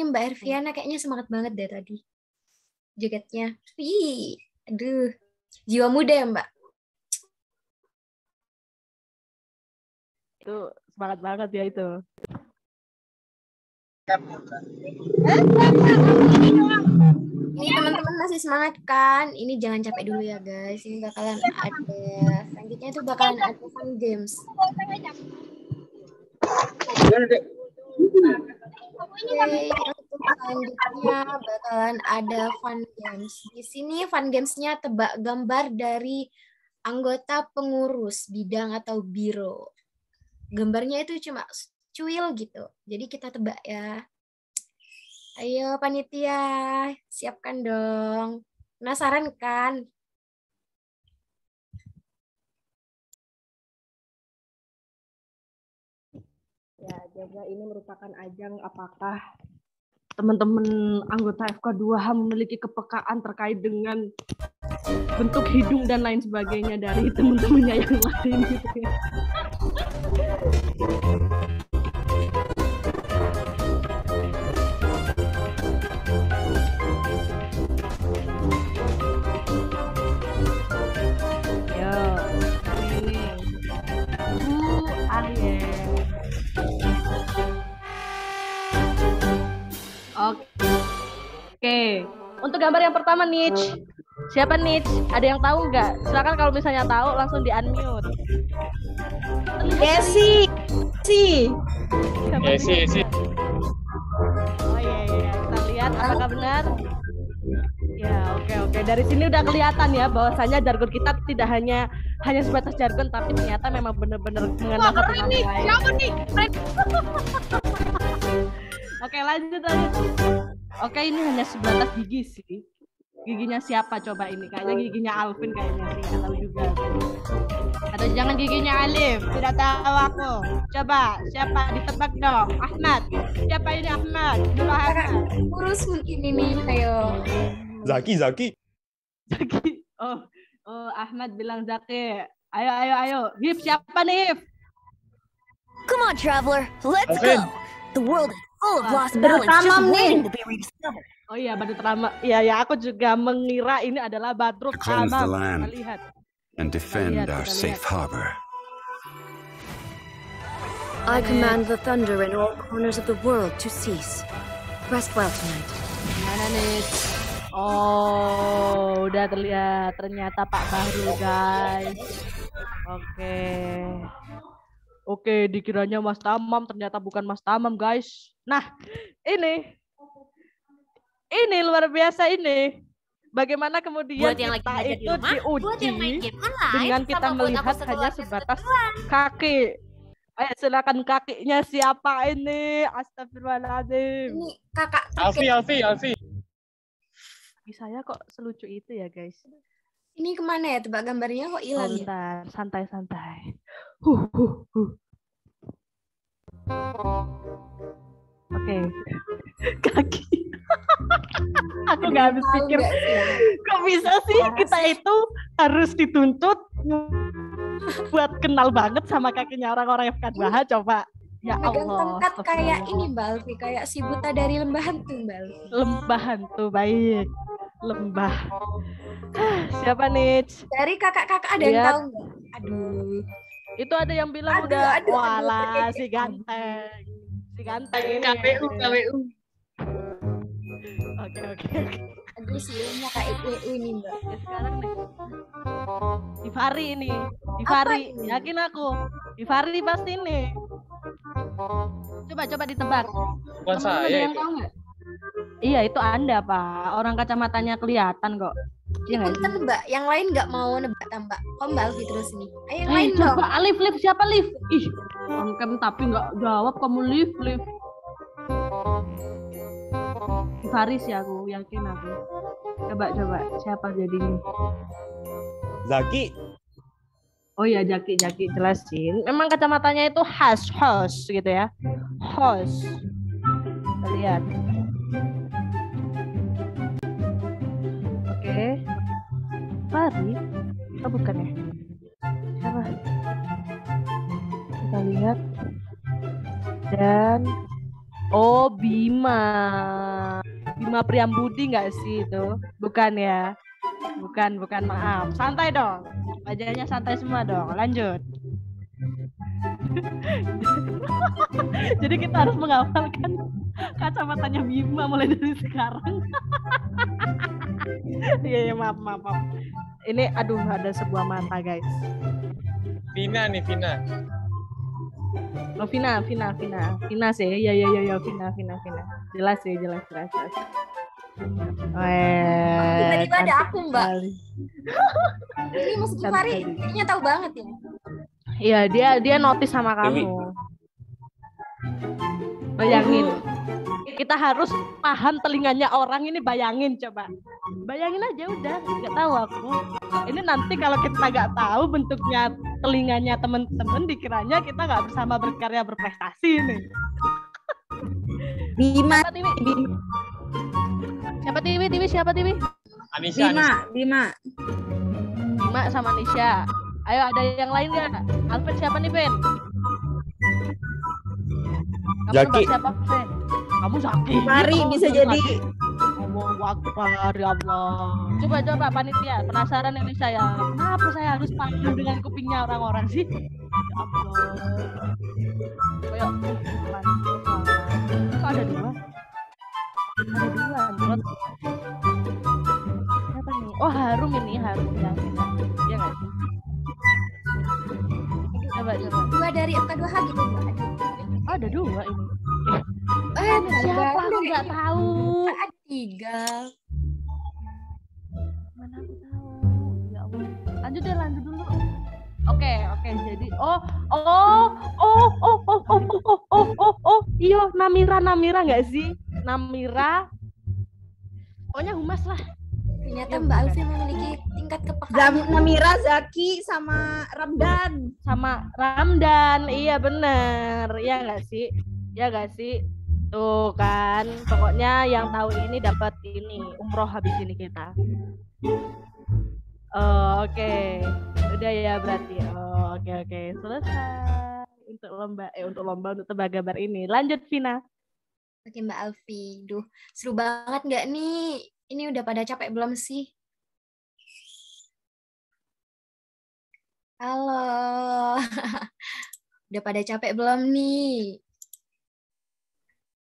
S1: Mbak Erviana kayaknya semangat banget deh tadi. Jogetnya. Wih, aduh. Jiwa muda ya, Mbak?
S5: Itu semangat banget ya itu.
S1: Ini teman-teman masih semangat kan? Ini jangan capek dulu ya, guys. Ini bakalan ada, selanjutnya itu bakalan ada fun games. Oke, untuk selanjutnya bakalan ada fun games. Di sini fun games-nya tebak gambar dari anggota pengurus bidang atau biro. Gambarnya itu cuma cuil gitu. Jadi kita tebak ya. Ayo panitia, siapkan dong. Penasaran kan?
S9: Ya, jaga ini merupakan ajang apakah teman-teman anggota FK2H memiliki kepekaan terkait dengan bentuk hidung dan lain sebagainya dari teman-temannya yang lain gitu ya. Yo, ini Bu Arye. Oke, untuk gambar yang pertama Nich. Siapa Nich? Ada yang tahu nggak? Silakan kalau misalnya tahu langsung di unmute.
S10: Yesi.
S12: Yesi.
S9: Oh iya, kita lihat apakah benar. Ya, oke. Dari sini udah kelihatan ya bahwasanya jargon kita tidak hanya sebatas jargon, tapi ternyata memang benar-benar mengenal satu sama lain.
S16: Siapa nih?
S9: Oke, lanjut. Oke, ini hanya 19 gigi sih. Giginya siapa coba ini? Kayaknya giginya Alvin kayaknya sih, nggak tahu juga. Atau jangan giginya Alif, tidak tahu aku. Coba, siapa ditebak dong? Ahmad. Siapa ini Ahmad? Dulu Ahmad.
S1: Kurus mungkin ini, ayo.
S6: Zaki.
S9: Oh, Ahmad bilang Zaki. Ayo. Hif, siapa nih Hif?
S2: Come on, traveler, let's go. The world is full of lost
S10: Baru
S2: ballads just
S10: tamam
S2: waiting
S10: nih.
S2: to be rediscovered.
S9: Oh iya, Badrut Tamam. Iya, aku juga mengira ini adalah Badrut
S17: To cleanse the
S9: Tamam.
S17: land
S9: Kita lihat.
S17: and defend
S9: Kita lihat,
S17: our
S9: kita
S17: safe
S9: lihat.
S17: harbor.
S2: I command the thunder in all corners of the world to cease. Rest well tonight.
S9: Mana nih? Oh, udah terlihat ternyata Pak Bahrul, guys. Oke, dikiranya Mas Tamam, ternyata bukan Mas Tamam, guys. Nah, ini luar biasa ini. Bagaimana kemudian
S18: Buat yang lagi
S9: kita
S18: belajar di
S9: itu
S18: rumah, buat yang main
S9: diuji
S18: game online,
S9: dengan kita
S18: sama buat
S9: melihat
S18: aku setelah
S9: hanya
S18: episode
S9: sebatas
S18: kedua.
S9: kaki. Ayo silakan kakinya siapa ini? Astagfirullahaladzim.
S1: Ini kakak
S12: Alfi.
S9: Saya kok selucu itu ya, guys?
S1: Ini kemana ya tebak gambarnya kok hilang ya?
S9: Bentar, santai. Oke. Kaki. Aku nggak habis
S1: Tahu
S9: pikir.
S1: nggak sih?
S9: Kok bisa sih kita itu harus dituntut buat kenal banget sama kakinya orang-orang FK2H, coba. Ya
S1: Megang
S9: Allah.
S1: tongkat kayak ini Mbak Alfi, kayak si buta dari lembah hantu Mbak Alfi.
S9: Lembah hantu, baik. Lembah. Siapa nih?
S1: Dari kakak-kakak ada yang
S9: Lihat.
S1: tahu nggak? Aduh.
S9: Itu ada yang bilang
S1: Aduh,
S9: udah,
S1: aduh,
S9: walah
S1: aduh.
S9: si ganteng. Si ganteng ini.
S7: KPU.
S9: Oke.
S1: Aduh sih, ini kayak WU ini Mbak.
S9: Ya, sekarang nih. Divari ini. Divari.
S1: Apa ini?
S9: Yakin aku. Divari pasti nih. Coba ditebak.
S12: Bukan
S9: Temen-temen ada
S12: saya
S9: yang
S12: itu.
S9: tahu nggak? Iya, itu Anda, Pak. Orang kacamatanya kelihatan kok. Iya nggak sih?
S1: Punten Mbak, yang lain nggak mau nebak Mbak. Kok Mbak Alfi terus nih? Ayo yang lain dong.
S9: Coba Alif, siapa Liv? Ih, angkem tapi nggak jawab kamu Liv. Faris ya, aku yakin aku. Coba siapa jadinya?
S6: Zaki.
S9: Oh ya, Jaki jelasin. Memang kacamatanya itu host gitu ya. Host. Kita lihat. Oke. Fari. Oh, bukan ya? Siapa? Kita lihat. Dan Bima. Bima Priambudi nggak sih itu? Bukan ya? Bukan, maaf. Santai dong. Wajahnya santai semua dong. Lanjut. Jadi kita harus menghafalkan kacamatanya Bima mulai dari sekarang. Iya, maaf. Ini ada sebuah mata, guys.
S12: Vina.
S9: Oh, Vina sih. Ya, Vina. Jelas.
S1: Tiba-tiba ada aku, Mbak. Ini Mas Gifari kayaknya tahu banget ya.
S9: Iya, dia notice sama kamu. Bayangin. Kita harus paham telinganya orang ini, bayangin coba. Bayangin aja udah, nggak tahu aku. Ini nanti kalau kita nggak tahu bentuknya telinganya teman-teman, dikiranya kita nggak bersama berkarya berprestasi nih.
S10: Bima.
S9: Siapa TV?
S12: Anissa.
S10: Bima
S9: sama Nisha. Ayo, ada yang lain nggak? Alfred siapa nih, Ben?
S6: Jaki.
S9: Siapa, Ben? Kamu Zaki.
S10: Mari bisa jadi.
S9: Allahu Akbar, ya Allah. Coba panitia, penasaran ini saya. Kenapa saya harus paham dengan kupingnya orang-orang sih? Ya Allah. Kok ada dua? Anjrot. Siapa nih? Oh, Harum ya. Iya nggak sih? Coba.
S1: Dua dari FK2H gitu, Mbak.
S9: Oh, ada dua ini. Siapa? Aku nggak tahu.
S1: Ada 3.
S9: Mana aku tahu. Ya Allah. Lanjut dulu. Oke. Jadi iya, Namira nggak sih? Namira. Pokoknya humas lah.
S1: Ternyata Mbak Alfi memiliki tingkat kepekaan.
S10: Namira, Zaki, sama
S9: Ramdan. Iya bener. Iya nggak sih? Tuh kan. Pokoknya yang tahu ini dapat ini umroh habis ini kita. Oke. Udah ya berarti. Oke. Selesai untuk tebak gambar ini. Lanjut, Vina.
S1: Oke, Mbak Alfi. Duh, seru banget nggak nih? Ini udah pada capek belum sih? Halo. Udah pada capek belum nih?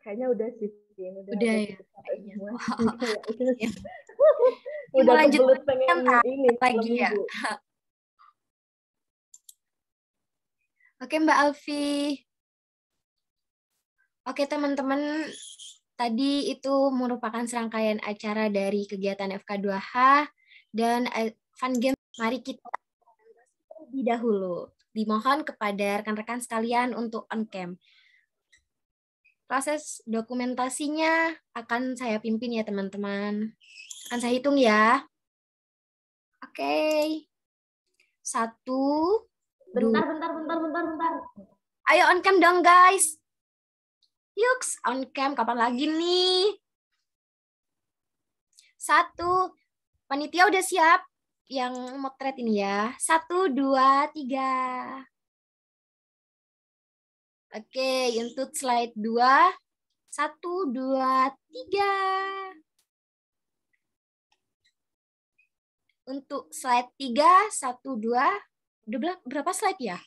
S9: Kayaknya udah sih.
S1: Udah ya.
S9: Udah
S1: lanjut
S9: pengen ini
S1: lagi ya. Oke, Mbak Alfi. Oke, teman-teman. Tadi itu merupakan serangkaian acara dari kegiatan FK2H dan fun game. Mari kita terlebih dahulu. Dimohon kepada rekan-rekan sekalian untuk on cam. Proses dokumentasinya akan saya pimpin ya, teman-teman. Akan saya hitung ya. Oke. 1, 2.
S9: Bentar.
S1: Ayo on cam dong, guys. Yuks, on cam kapan lagi nih? 1. Panitia udah siap yang motret ini ya. 1, 2, 3. Oke, untuk slide 2. 1, 2, 3. Untuk slide 3, 1, 2. Udah berapa slide ya?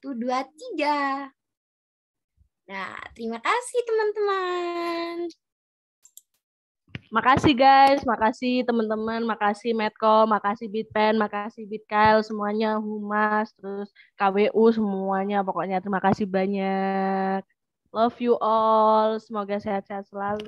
S1: 1, 2, 3. Nah, terima kasih teman-teman.
S9: Makasih guys, makasih teman-teman, makasih Medcom, makasih Bitpen, makasih Bitkyle, semuanya Humas, terus KWU semuanya, pokoknya terima kasih banyak. Love you all, semoga sehat-sehat selalu.